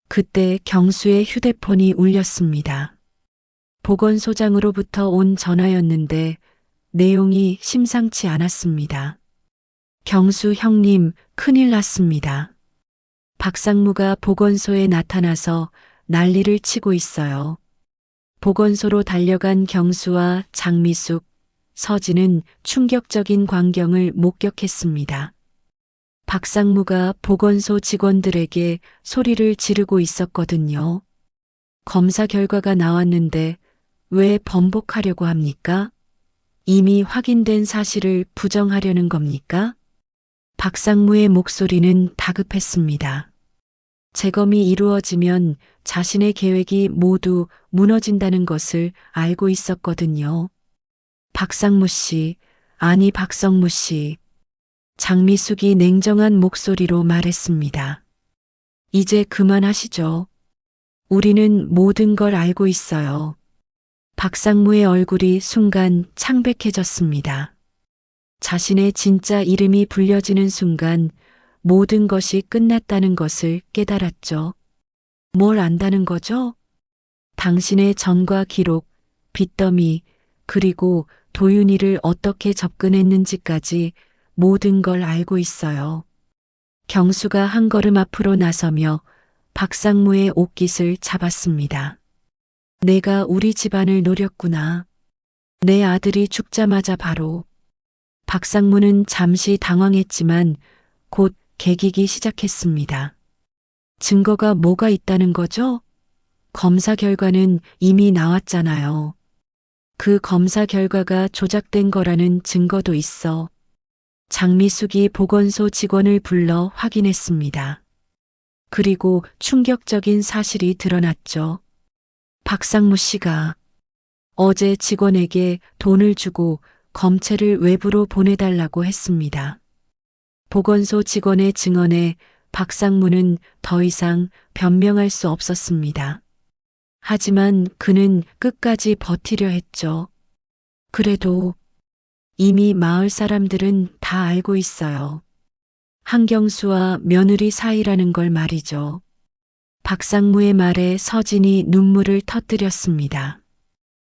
그때 경수의 휴대폰이 울렸습니다. 보건소장으로부터 온 전화였는데 내용이 심상치 않았습니다. 경수 형님, 큰일 났습니다. 박상무가 보건소에 나타나서 난리를 치고 있어요. 보건소로 달려간 경수와 장미숙, 서진은 충격적인 광경을 목격했습니다. 박상무가 보건소 직원들에게 소리를 지르고 있었거든요. 검사 결과가 나왔는데 왜 번복하려고 합니까? 이미 확인된 사실을 부정하려는 겁니까? 박상무의 목소리는 다급했습니다. 재검이 이루어지면 자신의 계획이 모두 무너진다는 것을 알고 있었거든요. 박상무 씨, 아니 박성무 씨. 장미숙이 냉정한 목소리로 말했습니다. 이제 그만하시죠. 우리는 모든 걸 알고 있어요. 박상무의 얼굴이 순간 창백해졌습니다. 자신의 진짜 이름이 불려지는 순간 모든 것이 끝났다는 것을 깨달았죠. 뭘 안다는 거죠? 당신의 전과 기록, 빚더미, 그리고 도윤이를 어떻게 접근했는지까지 모든 걸 알고 있어요. 경수가 한 걸음 앞으로 나서며 박상무의 옷깃을 잡았습니다. 내가 우리 집안을 노렸구나. 내 아들이 죽자마자 바로. 박상무는 잠시 당황했지만 곧 개기기 시작했습니다. 증거가 뭐가 있다는 거죠? 검사 결과는 이미 나왔잖아요. 그 검사 결과가 조작된 거라는 증거도 있어. 장미숙이 보건소 직원을 불러 확인했습니다. 그리고 충격적인 사실이 드러났죠. 박상무 씨가 어제 직원에게 돈을 주고 검체를 외부로 보내달라고 했습니다. 보건소 직원의 증언에 박상무는 더 이상 변명할 수 없었습니다. 하지만 그는 끝까지 버티려 했죠. 그래도 이미 마을 사람들은 다 알고 있어요. 한경수와 며느리 사이라는 걸 말이죠. 박상무의 말에 서진이 눈물을 터뜨렸습니다.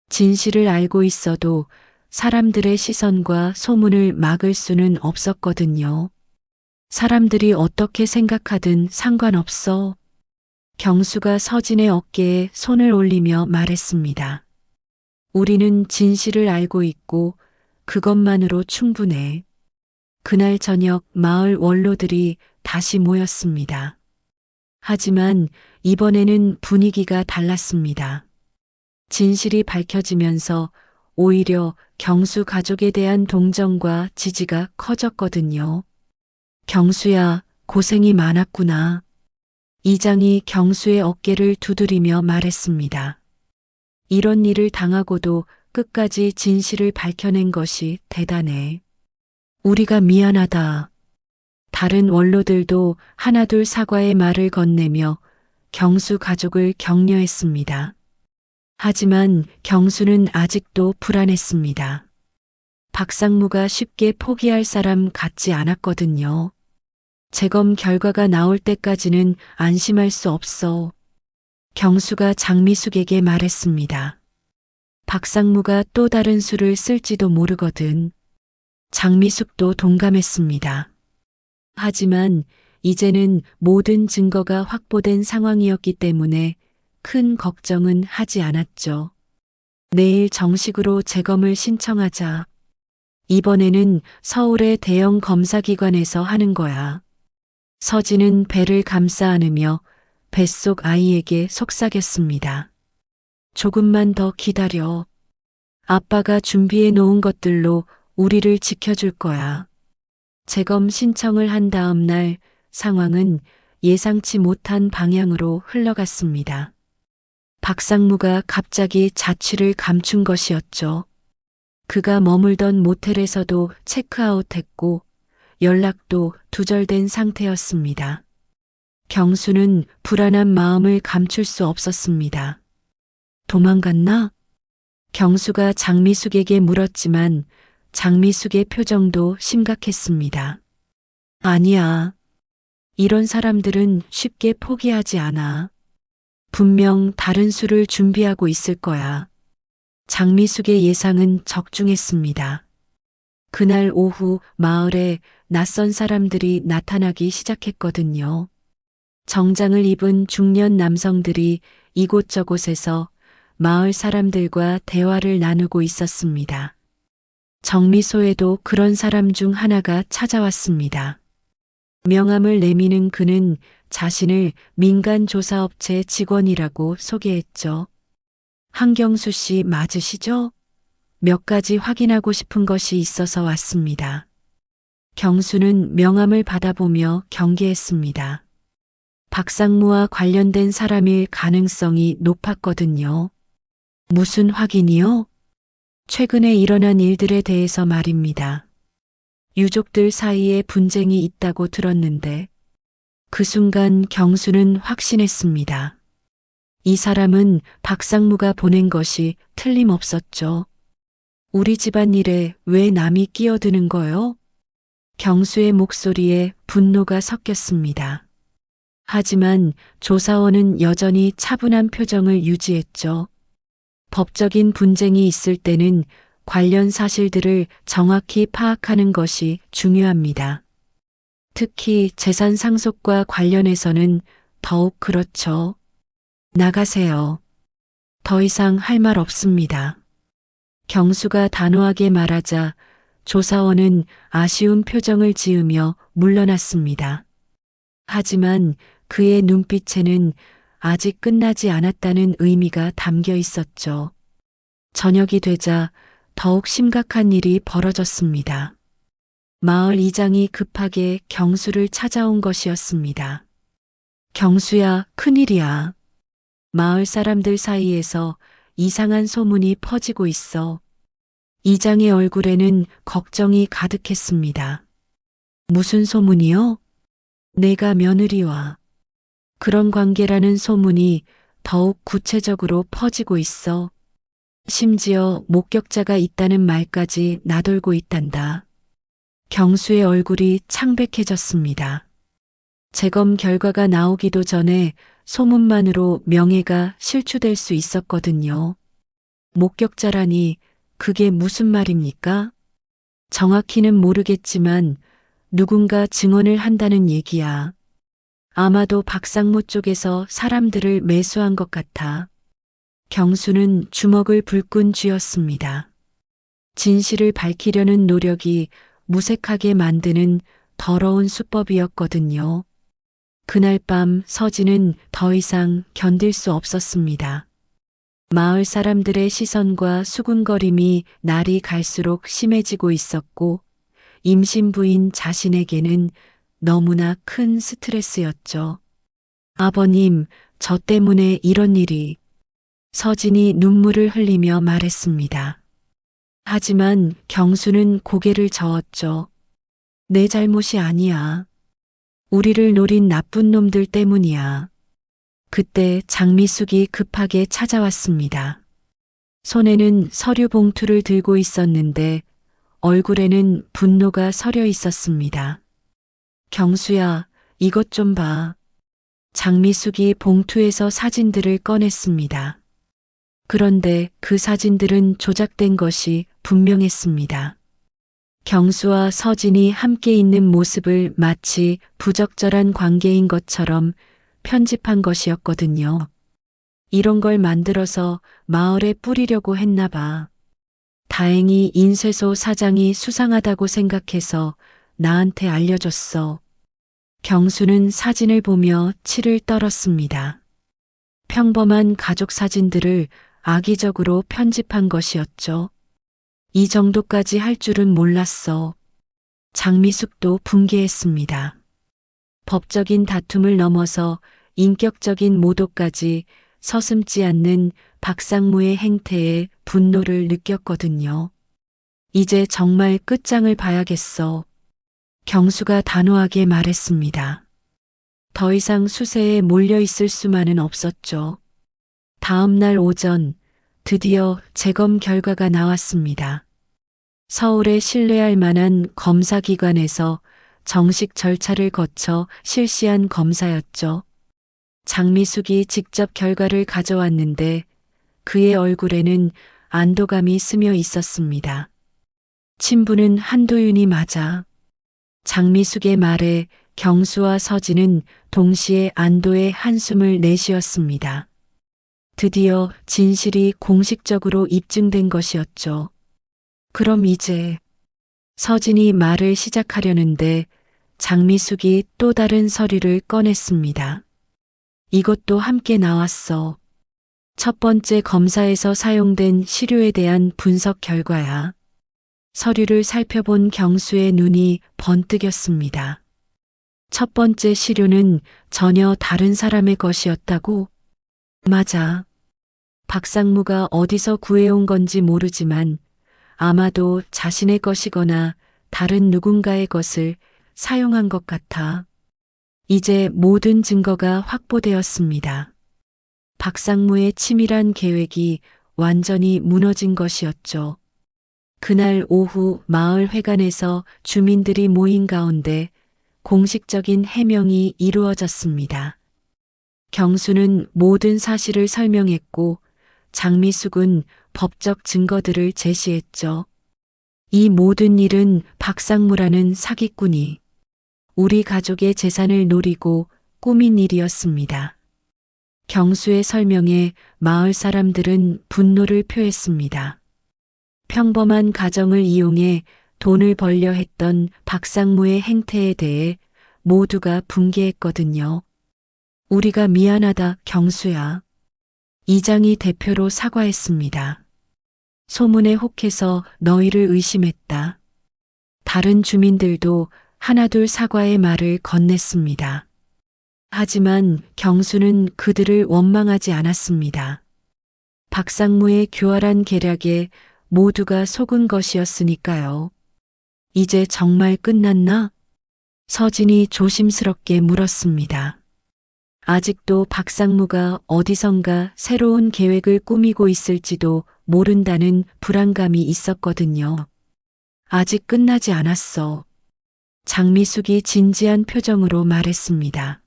진실을 알고 있어도 사람들의 시선과 소문을 막을 수는 없었거든요. 사람들이 어떻게 생각하든 상관없어. 경수가 서진의 어깨에 손을 올리며 말했습니다. 우리는 진실을 알고 있고 그것만으로 충분해. 그날 저녁 마을 원로들이 다시 모였습니다. 하지만 이번에는 분위기가 달랐습니다. 진실이 밝혀지면서 오히려 경수 가족에 대한 동정과 지지가 커졌거든요. 경수야, 고생이 많았구나. 이장이 경수의 어깨를 두드리며 말했습니다. 이런 일을 당하고도 끝까지 진실을 밝혀낸 것이 대단해. 우리가 미안하다. 다른 원로들도 하나둘 사과의 말을 건네며 경수 가족을 격려했습니다. 하지만 경수는 아직도 불안했습니다. 박상무가 쉽게 포기할 사람 같지 않았거든요. 재검 결과가 나올 때까지는 안심할 수 없어. 경수가 장미숙에게 말했습니다. 박상무가 또 다른 수를 쓸지도 모르거든. 장미숙도 동감했습니다. 하지만 이제는 모든 증거가 확보된 상황이었기 때문에 큰 걱정은 하지 않았죠. 내일 정식으로 재검을 신청하자. 이번에는 서울의 대형 검사기관에서 하는 거야. 서진은 배를 감싸 안으며 뱃속 아이에게 속삭였습니다. 조금만 더 기다려. 아빠가 준비해 놓은 것들로 우리를 지켜줄 거야. 재검 신청을 한 다음 날 상황은 예상치 못한 방향으로 흘러갔습니다. 박상무가 갑자기 자취를 감춘 것이었죠. 그가 머물던 모텔에서도 체크아웃했고 연락도 두절된 상태였습니다. 경수는 불안한 마음을 감출 수 없었습니다. 도망갔나? 경수가 장미숙에게 물었지만 장미숙의 표정도 심각했습니다. 아니야. 이런 사람들은 쉽게 포기하지 않아. 분명 다른 수를 준비하고 있을 거야. 장미숙의 예상은 적중했습니다. 그날 오후 마을에 낯선 사람들이 나타나기 시작했거든요. 정장을 입은 중년 남성들이 이곳저곳에서 마을 사람들과 대화를 나누고 있었습니다. 정미소에도 그런 사람 중 하나가 찾아왔습니다. 명함을 내미는 그는 자신을 민간조사업체 직원이라고 소개했죠. 한경수 씨 맞으시죠? 몇 가지 확인하고 싶은 것이 있어서 왔습니다. 경수는 명함을 받아보며 경계했습니다. 박상무와 관련된 사람일 가능성이 높았거든요. 무슨 확인이요? 최근에 일어난 일들에 대해서 말입니다. 유족들 사이에 분쟁이 있다고 들었는데 그 순간 경수는 확신했습니다. 이 사람은 박상무가 보낸 것이 틀림없었죠. 우리 집안 일에 왜 남이 끼어드는 거요? 경수의 목소리에 분노가 섞였습니다. 하지만 조사원은 여전히 차분한 표정을 유지했죠. 법적인 분쟁이 있을 때는 관련 사실들을 정확히 파악하는 것이 중요합니다. 특히 재산 상속과 관련해서는 더욱 그렇죠. 나가세요. 더 이상 할 말 없습니다. 경수가 단호하게 말하자 조사원은 아쉬운 표정을 지으며 물러났습니다. 하지만 그의 눈빛에는 아직 끝나지 않았다는 의미가 담겨 있었죠. 저녁이 되자 더욱 심각한 일이 벌어졌습니다. 마을 이장이 급하게 경수를 찾아온 것이었습니다. 경수야, 큰일이야. 마을 사람들 사이에서 이상한 소문이 퍼지고 있어. 이장의 얼굴에는 걱정이 가득했습니다. 무슨 소문이요? 내가 며느리와 그런 관계라는 소문이 더욱 구체적으로 퍼지고 있어. 심지어 목격자가 있다는 말까지 나돌고 있단다. 경수의 얼굴이 창백해졌습니다. 재검 결과가 나오기도 전에 소문만으로 명예가 실추될 수 있었거든요. 목격자라니 그게 무슨 말입니까? 정확히는 모르겠지만 누군가 증언을 한다는 얘기야. 아마도 박상무 쪽에서 사람들을 매수한 것 같아. 경수는 주먹을 불끈 쥐었습니다. 진실을 밝히려는 노력이 무색하게 만드는 더러운 수법이었거든요. 그날 밤 서진은 더 이상 견딜 수 없었습니다. 마을 사람들의 시선과 수군거림이 날이 갈수록 심해지고 있었고 임신 부인 자신에게는 너무나 큰 스트레스였죠. 아버님, 저 때문에 이런 일이. 서진이 눈물을 흘리며 말했습니다. 하지만 경수는 고개를 저었죠. 내 잘못이 아니야. 우리를 노린 나쁜 놈들 때문이야. 그때 장미숙이 급하게 찾아왔습니다. 손에는 서류 봉투를 들고 있었는데 얼굴에는 분노가 서려 있었습니다. 경수야, 이것 좀 봐. 장미숙이 봉투에서 사진들을 꺼냈습니다. 그런데 그 사진들은 조작된 것이 분명했습니다. 경수와 서진이 함께 있는 모습을 마치 부적절한 관계인 것처럼 편집한 것이었거든요. 이런 걸 만들어서 마을에 뿌리려고 했나 봐. 다행히 인쇄소 사장이 수상하다고 생각해서 나한테 알려줬어. 경수는 사진을 보며 치를 떨었습니다. 평범한 가족 사진들을 악의적으로 편집한 것이었죠. 이 정도까지 할 줄은 몰랐어. 장미숙도 분개했습니다. 법적인 다툼을 넘어서 인격적인 모독까지 서슴지 않는 박상무의 행태에 분노를 느꼈거든요. 이제 정말 끝장을 봐야겠어. 경수가 단호하게 말했습니다. 더 이상 수세에 몰려 있을 수만은 없었죠. 다음 날 오전 드디어 재검 결과가 나왔습니다. 서울에 신뢰할 만한 검사기관에서 정식 절차를 거쳐 실시한 검사였죠. 장미숙이 직접 결과를 가져왔는데 그의 얼굴에는 안도감이 스며 있었습니다. 친부는 한도윤이 맞아. 장미숙의 말에 경수와 서진은 동시에 안도의 한숨을 내쉬었습니다. 드디어 진실이 공식적으로 입증된 것이었죠. 그럼 이제 서진이 말을 시작하려는데 장미숙이 또 다른 서류를 꺼냈습니다. 이것도 함께 나왔어. 첫 번째 검사에서 사용된 시료에 대한 분석 결과야. 서류를 살펴본 경수의 눈이 번뜩였습니다. 첫 번째 시료는 전혀 다른 사람의 것이었다고? 맞아. 박상무가 어디서 구해온 건지 모르지만 아마도 자신의 것이거나 다른 누군가의 것을 사용한 것 같아. 이제 모든 증거가 확보되었습니다. 박상무의 치밀한 계획이 완전히 무너진 것이었죠. 그날 오후 마을 회관에서 주민들이 모인 가운데 공식적인 해명이 이루어졌습니다. 경수는 모든 사실을 설명했고 장미숙은 법적 증거들을 제시했죠. 이 모든 일은 박상무라는 사기꾼이 우리 가족의 재산을 노리고 꾸민 일이었습니다. 경수의 설명에 마을 사람들은 분노를 표했습니다. 평범한 가정을 이용해 돈을 벌려 했던 박상무의 행태에 대해 모두가 분개했거든요. 우리가 미안하다, 경수야. 이장이 대표로 사과했습니다. 소문에 혹해서 너희를 의심했다. 다른 주민들도 하나둘 사과의 말을 건넸습니다. 하지만 경수는 그들을 원망하지 않았습니다. 박상무의 교활한 계략에 모두가 속은 것이었으니까요. 이제 정말 끝났나? 서진이 조심스럽게 물었습니다. 아직도 박상무가 어디선가 새로운 계획을 꾸미고 있을지도 모른다는 불안감이 있었거든요. 아직 끝나지 않았어. 장미숙이 진지한 표정으로 말했습니다.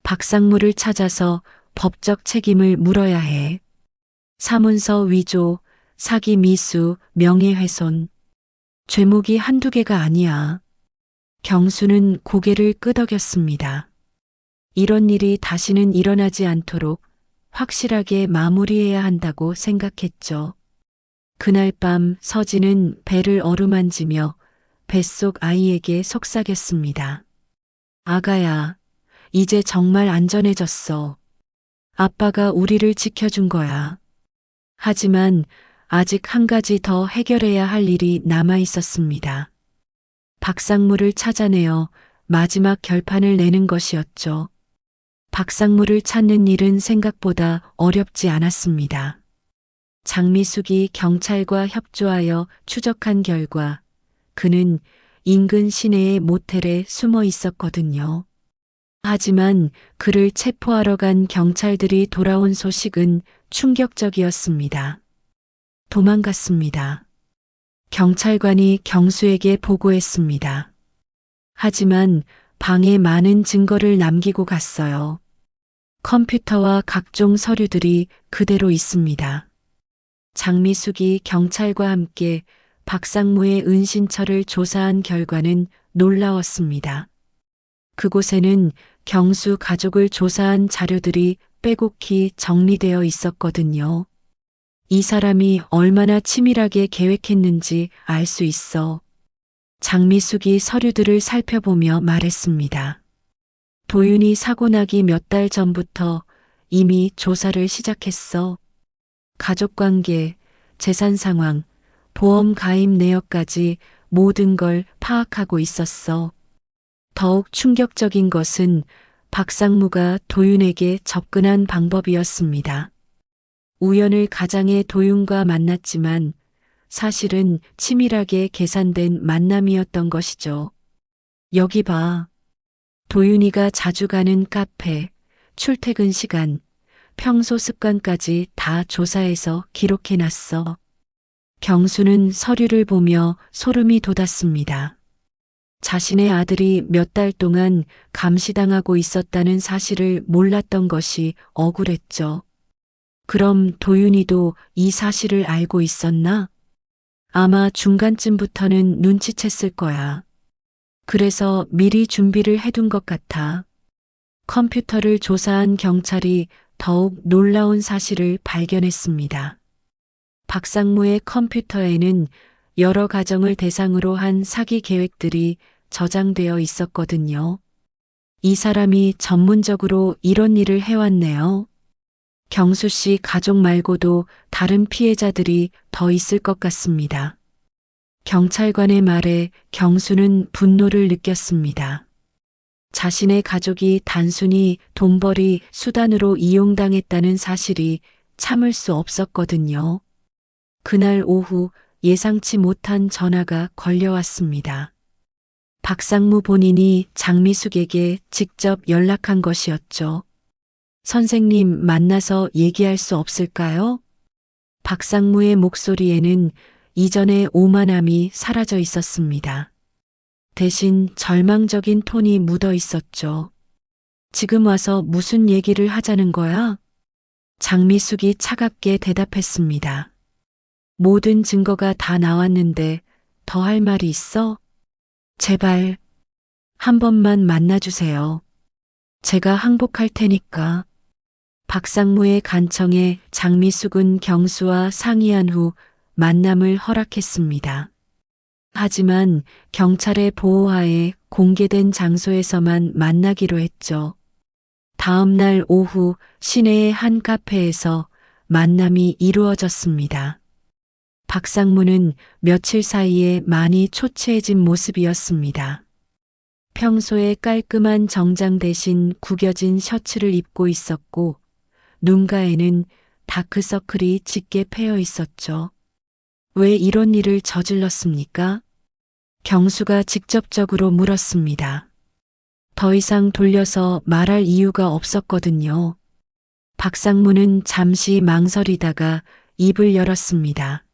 박상무를 찾아서 법적 책임을 물어야 해. 사문서 위조, 사기 미수, 명예훼손. 죄목이 한두 개가 아니야. 경수는 고개를 끄덕였습니다. 이런 일이 다시는 일어나지 않도록 확실하게 마무리해야 한다고 생각했죠. 그날 밤 서진은 배를 어루만지며 뱃속 아이에게 속삭였습니다. 아가야, 이제 정말 안전해졌어. 아빠가 우리를 지켜준 거야. 하지만 아직 한 가지 더 해결해야 할 일이 남아 있었습니다. 박상무를 찾아내어 마지막 결판을 내는 것이었죠. 박상무를 찾는 일은 생각보다 어렵지 않았습니다. 장미숙이 경찰과 협조하여 추적한 결과 그는 인근 시내의 모텔에 숨어 있었거든요. 하지만 그를 체포하러 간 경찰들이 돌아온 소식은 충격적이었습니다. 도망갔습니다. 경찰관이 경수에게 보고했습니다. 하지만 방에 많은 증거를 남기고 갔어요. 컴퓨터와 각종 서류들이 그대로 있습니다. 장미숙이 경찰과 함께 박상무의 은신처를 조사한 결과는 놀라웠습니다. 그곳에는 경수 가족을 조사한 자료들이 빼곡히 정리되어 있었거든요. 이 사람이 얼마나 치밀하게 계획했는지 알 수 있어. 장미숙이 서류들을 살펴보며 말했습니다. 도윤이 사고 나기 몇 달 전부터 이미 조사를 시작했어. 가족관계, 재산 상황, 보험 가입 내역까지 모든 걸 파악하고 있었어. 더욱 충격적인 것은 박상무가 도윤에게 접근한 방법이었습니다. 우연을 가장해 도윤과 만났지만 사실은 치밀하게 계산된 만남이었던 것이죠. 여기 봐. 도윤이가 자주 가는 카페, 출퇴근 시간, 평소 습관까지 다 조사해서 기록해놨어. 경수는 서류를 보며 소름이 돋았습니다. 자신의 아들이 몇 달 동안 감시당하고 있었다는 사실을 몰랐던 것이 억울했죠. 그럼 도윤이도 이 사실을 알고 있었나? 아마 중간쯤부터는 눈치챘을 거야. 그래서 미리 준비를 해둔 것 같아. 컴퓨터를 조사한 경찰이 더욱 놀라운 사실을 발견했습니다. 박상무의 컴퓨터에는 여러 가정을 대상으로 한 사기 계획들이 저장되어 있었거든요. 이 사람이 전문적으로 이런 일을 해왔네요. 경수 씨 가족 말고도 다른 피해자들이 더 있을 것 같습니다. 경찰관의 말에 경수는 분노를 느꼈습니다. 자신의 가족이 단순히 돈벌이 수단으로 이용당했다는 사실이 참을 수 없었거든요. 그날 오후 예상치 못한 전화가 걸려왔습니다. 박상무 본인이 장미숙에게 직접 연락한 것이었죠. 선생님 만나서 얘기할 수 없을까요? 박상무의 목소리에는 이전의 오만함이 사라져 있었습니다. 대신 절망적인 톤이 묻어 있었죠. 지금 와서 무슨 얘기를 하자는 거야? 장미숙이 차갑게 대답했습니다. 모든 증거가 다 나왔는데 더 할 말이 있어? 제발 한 번만 만나주세요. 제가 항복할 테니까. 박상무의 간청에 장미숙은 경수와 상의한 후 만남을 허락했습니다. 하지만 경찰의 보호하에 공개된 장소에서만 만나기로 했죠. 다음 날 오후 시내의 한 카페에서 만남이 이루어졌습니다. 박상무는 며칠 사이에 많이 초췌해진 모습이었습니다. 평소에 깔끔한 정장 대신 구겨진 셔츠를 입고 있었고 눈가에는 다크서클이 짙게 패여 있었죠. 왜 이런 일을 저질렀습니까? 경수가 직접적으로 물었습니다. 더 이상 돌려서 말할 이유가 없었거든요. 박상무는 잠시 망설이다가 입을 열었습니다.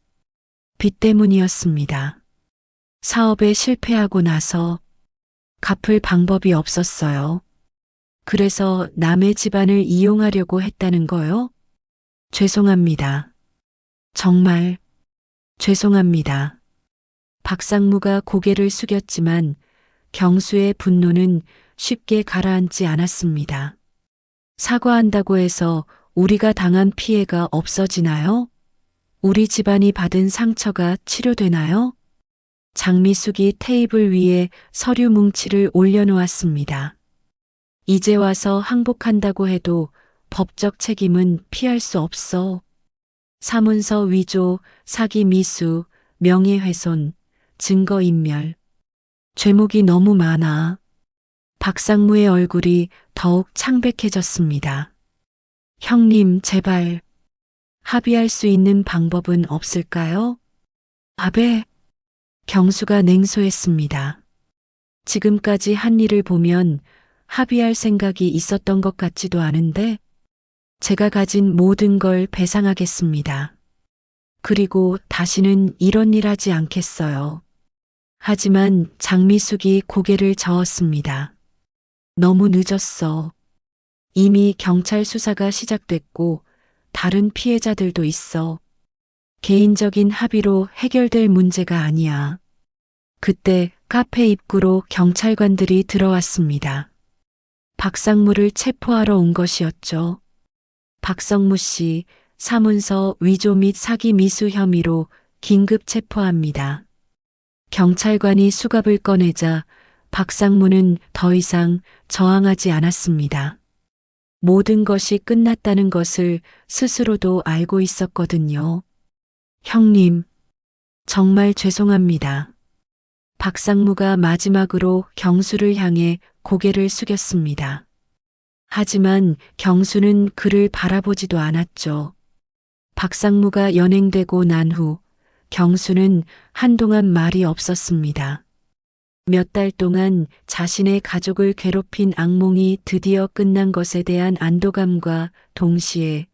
빚 때문이었습니다. 사업에 실패하고 나서 갚을 방법이 없었어요. 그래서 남의 집안을 이용하려고 했다는 거요? 죄송합니다. 정말 죄송합니다. 박상무가 고개를 숙였지만 경수의 분노는 쉽게 가라앉지 않았습니다. 사과한다고 해서 우리가 당한 피해가 없어지나요? 우리 집안이 받은 상처가 치료되나요? 장미숙이 테이블 위에 서류 뭉치를 올려놓았습니다. 이제 와서 항복한다고 해도 법적 책임은 피할 수 없어. 사문서 위조, 사기 미수, 명예훼손, 증거인멸. 죄목이 너무 많아. 박상무의 얼굴이 더욱 창백해졌습니다. 형님, 제발 합의할 수 있는 방법은 없을까요? 아베, 경수가 냉소했습니다. 지금까지 한 일을 보면 합의할 생각이 있었던 것 같지도 않은데 제가 가진 모든 걸 배상하겠습니다. 그리고 다시는 이런 일 하지 않겠어요. 하지만 장미숙이 고개를 저었습니다. 너무 늦었어. 이미 경찰 수사가 시작됐고 다른 피해자들도 있어. 개인적인 합의로 해결될 문제가 아니야. 그때 카페 입구로 경찰관들이 들어왔습니다. 박상무를 체포하러 온 것이었죠. 박성무 씨, 사문서 위조 및 사기 미수 혐의로 긴급 체포합니다. 경찰관이 수갑을 꺼내자 박상무는 더 이상 저항하지 않았습니다. 모든 것이 끝났다는 것을 스스로도 알고 있었거든요. 형님, 정말 죄송합니다. 박상무가 마지막으로 경수를 향해 고개를 숙였습니다. 하지만 경수는 그를 바라보지도 않았죠. 박상무가 연행되고 난 후 경수는 한동안 말이 없었습니다. 몇 달 동안 자신의 가족을 괴롭힌 악몽이 드디어 끝난 것에 대한 안도감과 동시에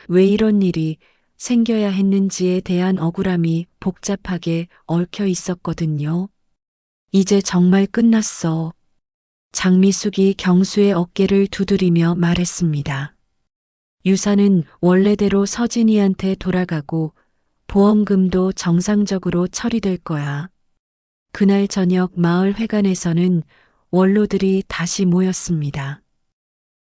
왜 이런 일이 생겨야 했는지에 대한 억울함이 복잡하게 얽혀 있었거든요. 이제 정말 끝났어. 장미숙이 경수의 어깨를 두드리며 말했습니다. 유산은 원래대로 서진이한테 돌아가고 보험금도 정상적으로 처리될 거야. 그날 저녁 마을 회관에서는 원로들이 다시 모였습니다.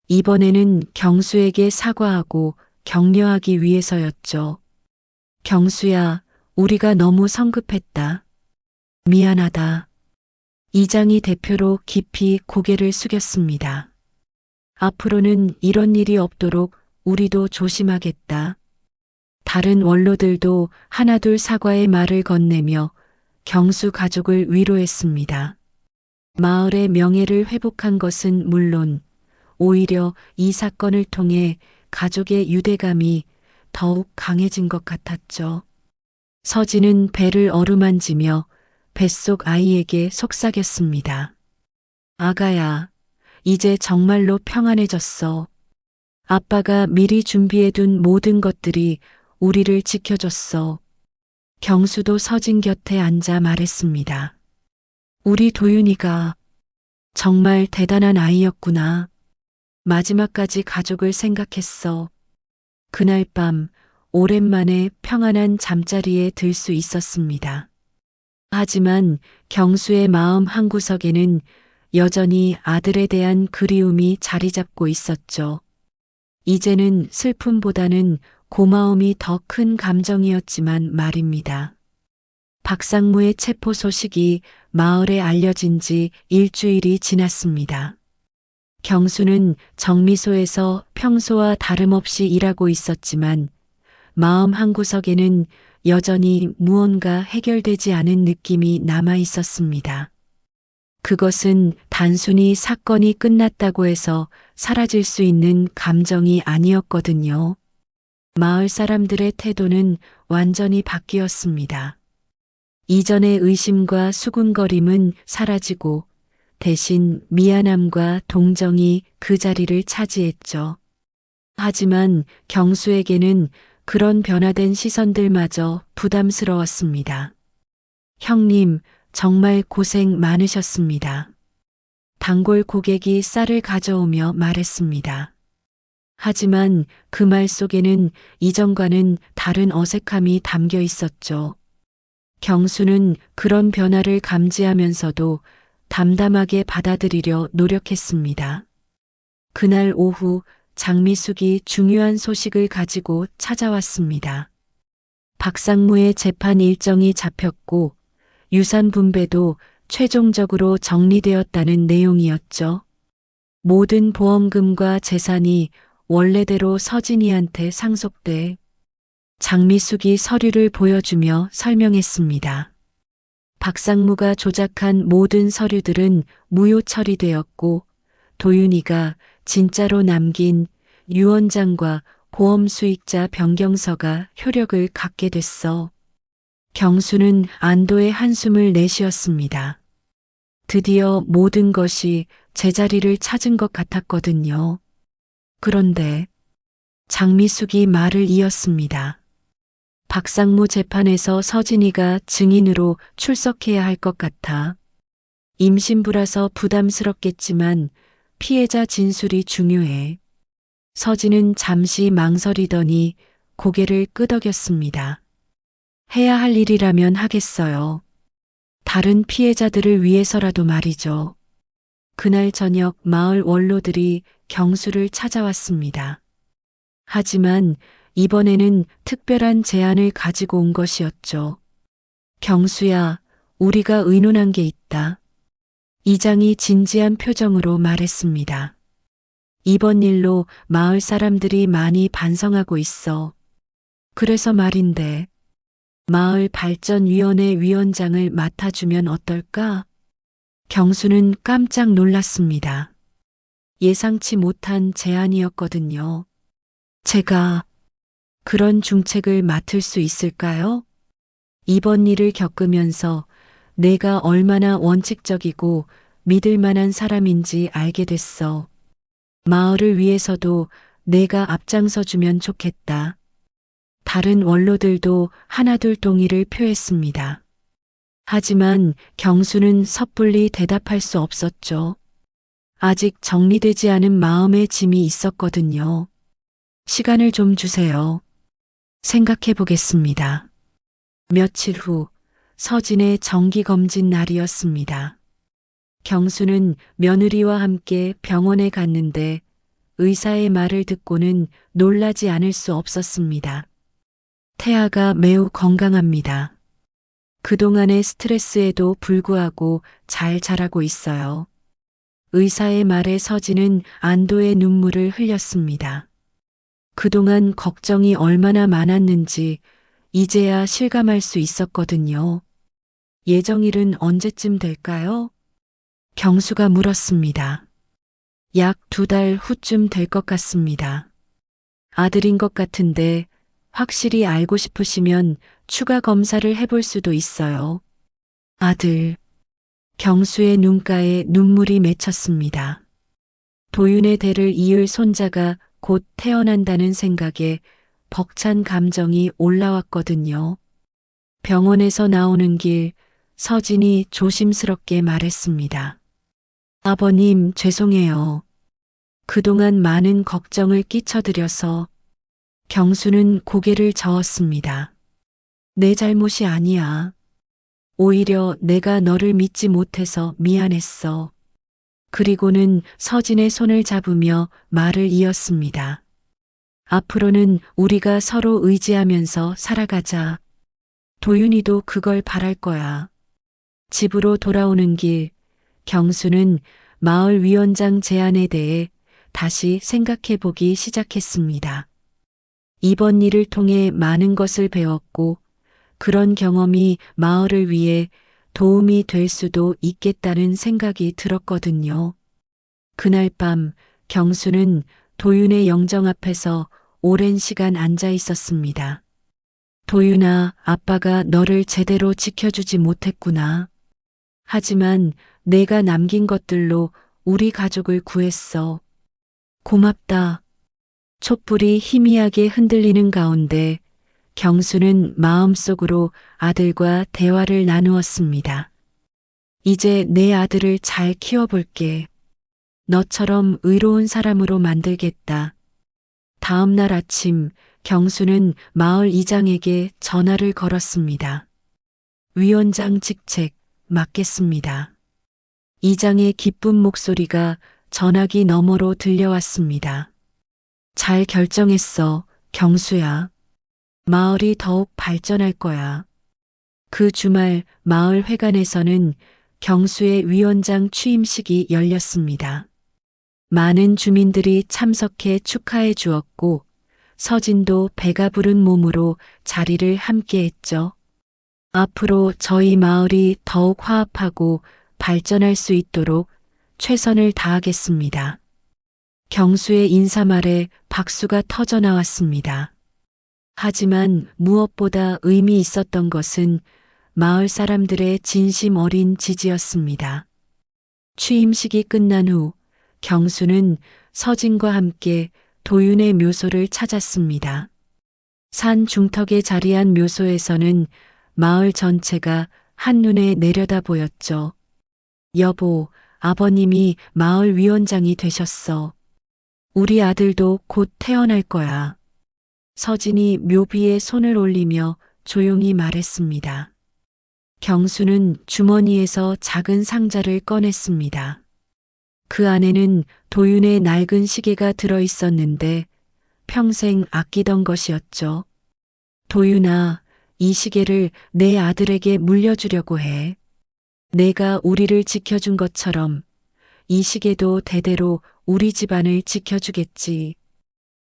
이번에는 경수에게 사과하고 격려하기 위해서였죠. 경수야, 우리가 너무 성급했다. 미안하다. 이장이 대표로 깊이 고개를 숙였습니다. 앞으로는 이런 일이 없도록 우리도 조심하겠다. 다른 원로들도 하나둘 사과의 말을 건네며 경수 가족을 위로했습니다. 마을의 명예를 회복한 것은 물론 오히려 이 사건을 통해 가족의 유대감이 더욱 강해진 것 같았죠. 서진은 배를 어루만지며 뱃속 아이에게 속삭였습니다. 아가야, 이제 정말로 평안해졌어. 아빠가 미리 준비해둔 모든 것들이 우리를 지켜줬어. 경수도 서진 곁에 앉아 말했습니다. 우리 도윤이가 정말 대단한 아이였구나. 마지막까지 가족을 생각했어. 그날 밤 오랜만에 평안한 잠자리에 들 수 있었습니다. 하지만 경수의 마음 한구석에는 여전히 아들에 대한 그리움이 자리 잡고 있었죠. 이제는 슬픔보다는 고마움이 더 큰 감정이었지만 말입니다. 박상무의 체포 소식이 마을에 알려진 지 일주일이 지났습니다. 경수는 정미소에서 평소와 다름없이 일하고 있었지만 마음 한구석에는 여전히 무언가 해결되지 않은 느낌이 남아 있었습니다. 그것은 단순히 사건이 끝났다고 해서 사라질 수 있는 감정이 아니었거든요. 마을 사람들의 태도는 완전히 바뀌었습니다. 이전의 의심과 수군거림은 사라지고 대신 미안함과 동정이 그 자리를 차지했죠. 하지만 경수에게는 그런 변화된 시선들마저 부담스러웠습니다. 형님, 정말 고생 많으셨습니다. 단골 고객이 쌀을 가져오며 말했습니다. 하지만 그 말 속에는 이전과는 다른 어색함이 담겨 있었죠. 경수는 그런 변화를 감지하면서도 담담하게 받아들이려 노력했습니다. 그날 오후 장미숙이 중요한 소식을 가지고 찾아왔습니다. 박상무의 재판 일정이 잡혔고 유산 분배도 최종적으로 정리되었다는 내용이었죠. 모든 보험금과 재산이 원래대로 서진이한테 상속돼. 장미숙이 서류를 보여주며 설명했습니다. 박상무가 조작한 모든 서류들은 무효 처리되었고 도윤이가 진짜로 남긴 유언장과 보험 수익자 변경서가 효력을 갖게 됐어. 경수는 안도의 한숨을 내쉬었습니다. 드디어 모든 것이 제자리를 찾은 것 같았거든요. 그런데 장미숙이 말을 이었습니다. 박상무 재판에서 서진이가 증인으로 출석해야 할 것 같아. 임신부라서 부담스럽겠지만 피해자 진술이 중요해. 서진은 잠시 망설이더니 고개를 끄덕였습니다. 해야 할 일이라면 하겠어요. 다른 피해자들을 위해서라도 말이죠. 그날 저녁 마을 원로들이 경수를 찾아왔습니다. 하지만 이번에는 특별한 제안을 가지고 온 것이었죠. 경수야, 우리가 의논한 게 있다. 이장이 진지한 표정으로 말했습니다. 이번 일로 마을 사람들이 많이 반성하고 있어. 그래서 말인데, 마을 발전위원회 위원장을 맡아주면 어떨까? 경수는 깜짝 놀랐습니다. 예상치 못한 제안이었거든요. 제가 그런 중책을 맡을 수 있을까요? 이번 일을 겪으면서 내가 얼마나 원칙적이고 믿을 만한 사람인지 알게 됐어. 마을을 위해서도 내가 앞장서 주면 좋겠다. 다른 원로들도 하나둘 동의를 표했습니다. 하지만 경수는 섣불리 대답할 수 없었죠. 아직 정리되지 않은 마음의 짐이 있었거든요. 시간을 좀 주세요. 생각해 보겠습니다. 며칠 후 서진의 정기검진 날이었습니다. 경수는 며느리와 함께 병원에 갔는데 의사의 말을 듣고는 놀라지 않을 수 없었습니다. 태아가 매우 건강합니다. 그동안의 스트레스에도 불구하고 잘 자라고 있어요. 의사의 말에 서진은 안도의 눈물을 흘렸습니다. 그동안 걱정이 얼마나 많았는지 이제야 실감할 수 있었거든요. 예정일은 언제쯤 될까요? 경수가 물었습니다. 약 2달 후쯤 될 것 같습니다. 아들인 것 같은데 확실히 알고 싶으시면 추가 검사를 해볼 수도 있어요. 아들. 경수의 눈가에 눈물이 맺혔습니다. 도윤의 대를 이을 손자가 곧 태어난다는 생각에 벅찬 감정이 올라왔거든요. 병원에서 나오는 길 서진이 조심스럽게 말했습니다. 아버님, 죄송해요. 그동안 많은 걱정을 끼쳐드려서. 경수는 고개를 저었습니다. 내 잘못이 아니야. 오히려 내가 너를 믿지 못해서 미안했어. 그리고는 서진의 손을 잡으며 말을 이었습니다. 앞으로는 우리가 서로 의지하면서 살아가자. 도윤이도 그걸 바랄 거야. 집으로 돌아오는 길, 경수는 마을 위원장 제안에 대해 다시 생각해 보기 시작했습니다. 이번 일을 통해 많은 것을 배웠고 그런 경험이 마을을 위해 도움이 될 수도 있겠다는 생각이 들었거든요. 그날 밤 경수는 도윤의 영정 앞에서 오랜 시간 앉아 있었습니다. 도윤아, 아빠가 너를 제대로 지켜주지 못했구나. 하지만 내가 남긴 것들로 우리 가족을 구했어. 고맙다. 촛불이 희미하게 흔들리는 가운데 경수는 마음속으로 아들과 대화를 나누었습니다. 이제 내 아들을 잘 키워볼게. 너처럼 의로운 사람으로 만들겠다. 다음 날 아침 경수는 마을 이장에게 전화를 걸었습니다. 위원장 직책 맡겠습니다. 이장의 기쁜 목소리가 전화기 너머로 들려왔습니다. 잘 결정했어, 경수야. 마을이 더욱 발전할 거야. 그 주말 마을 회관에서는 경수의 위원장 취임식이 열렸습니다. 많은 주민들이 참석해 축하해 주었고 서진도 배가 부른 몸으로 자리를 함께했죠. 앞으로 저희 마을이 더욱 화합하고 발전할 수 있도록 최선을 다하겠습니다. 경수의 인사말에 박수가 터져 나왔습니다. 하지만 무엇보다 의미 있었던 것은 마을 사람들의 진심 어린 지지였습니다. 취임식이 끝난 후 경수는 서진과 함께 도윤의 묘소를 찾았습니다. 산 중턱에 자리한 묘소에서는 마을 전체가 한눈에 내려다 보였죠. 여보, 아버님이 마을 위원장이 되셨어. 우리 아들도 곧 태어날 거야. 서진이 묘비에 손을 올리며 조용히 말했습니다. 경수는 주머니에서 작은 상자를 꺼냈습니다. 그 안에는 도윤의 낡은 시계가 들어 있었는데 평생 아끼던 것이었죠. 도윤아, 이 시계를 내 아들에게 물려주려고 해. 내가 우리를 지켜준 것처럼 이 시계도 대대로 우리 집안을 지켜주겠지.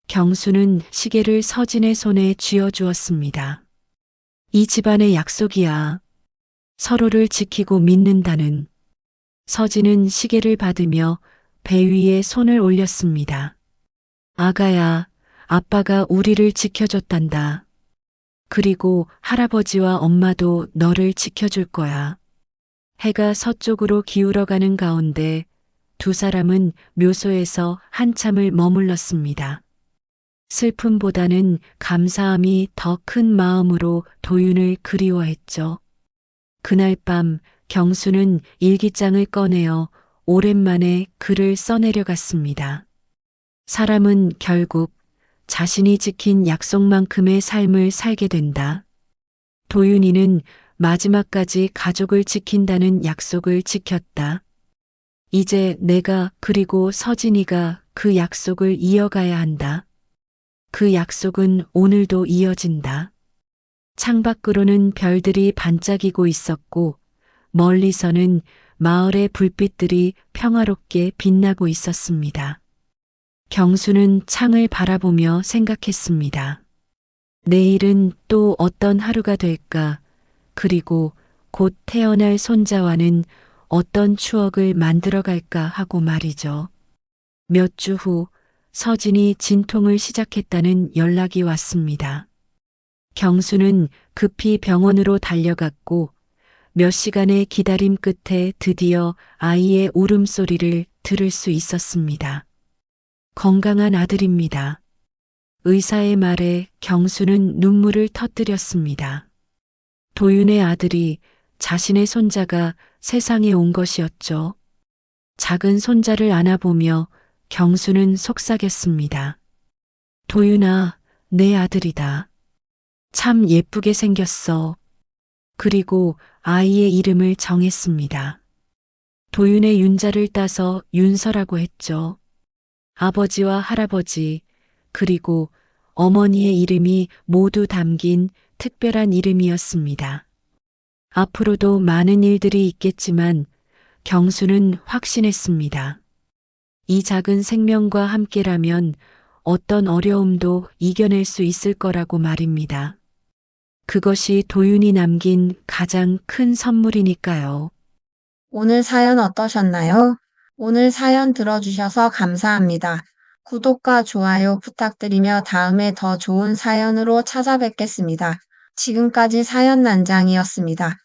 경수는 시계를 서진의 손에 쥐어주었습니다. 이 집안의 약속이야. 서로를 지키고 믿는다는. 서진은 시계를 받으며 배 위에 손을 올렸습니다. 아가야, 아빠가 우리를 지켜줬단다. 그리고 할아버지와 엄마도 너를 지켜줄 거야. 해가 서쪽으로 기울어가는 가운데 두 사람은 묘소에서 한참을 머물렀습니다. 슬픔보다는 감사함이 더 큰 마음으로 도윤을 그리워했죠. 그날 밤 경수는 일기장을 꺼내어 오랜만에 글을 써내려갔습니다. 사람은 결국 자신이 지킨 약속만큼의 삶을 살게 된다. 도윤이는 마지막까지 가족을 지킨다는 약속을 지켰다. 이제 내가 그리고 서진이가 그 약속을 이어가야 한다. 그 약속은 오늘도 이어진다. 창밖으로는 별들이 반짝이고 있었고 멀리서는 마을의 불빛들이 평화롭게 빛나고 있었습니다. 경수는 창을 바라보며 생각했습니다. 내일은 또 어떤 하루가 될까? 그리고 곧 태어날 손자와는 어떤 추억을 만들어갈까 하고 말이죠. 몇 주 후 서진이 진통을 시작했다는 연락이 왔습니다. 경수는 급히 병원으로 달려갔고 몇 시간의 기다림 끝에 드디어 아이의 울음소리를 들을 수 있었습니다. 건강한 아들입니다. 의사의 말에 경수는 눈물을 터뜨렸습니다. 도윤의 아들이 자신의 손자가 세상에 온 것이었죠. 작은 손자를 안아보며 경수는 속삭였습니다. 도윤아, 내 아들이다. 참 예쁘게 생겼어. 그리고 아이의 이름을 정했습니다. 도윤의 윤자를 따서 윤서라고 했죠. 아버지와 할아버지, 그리고 어머니의 이름이 모두 담긴 특별한 이름이었습니다. 앞으로도 많은 일들이 있겠지만 경수는 확신했습니다. 이 작은 생명과 함께라면 어떤 어려움도 이겨낼 수 있을 거라고 말입니다. 그것이 도윤이 남긴 가장 큰 선물이니까요. 오늘 사연 어떠셨나요? 오늘 사연 들어주셔서 감사합니다. 구독과 좋아요 부탁드리며 다음에 더 좋은 사연으로 찾아뵙겠습니다. 지금까지 사연 난장이었습니다.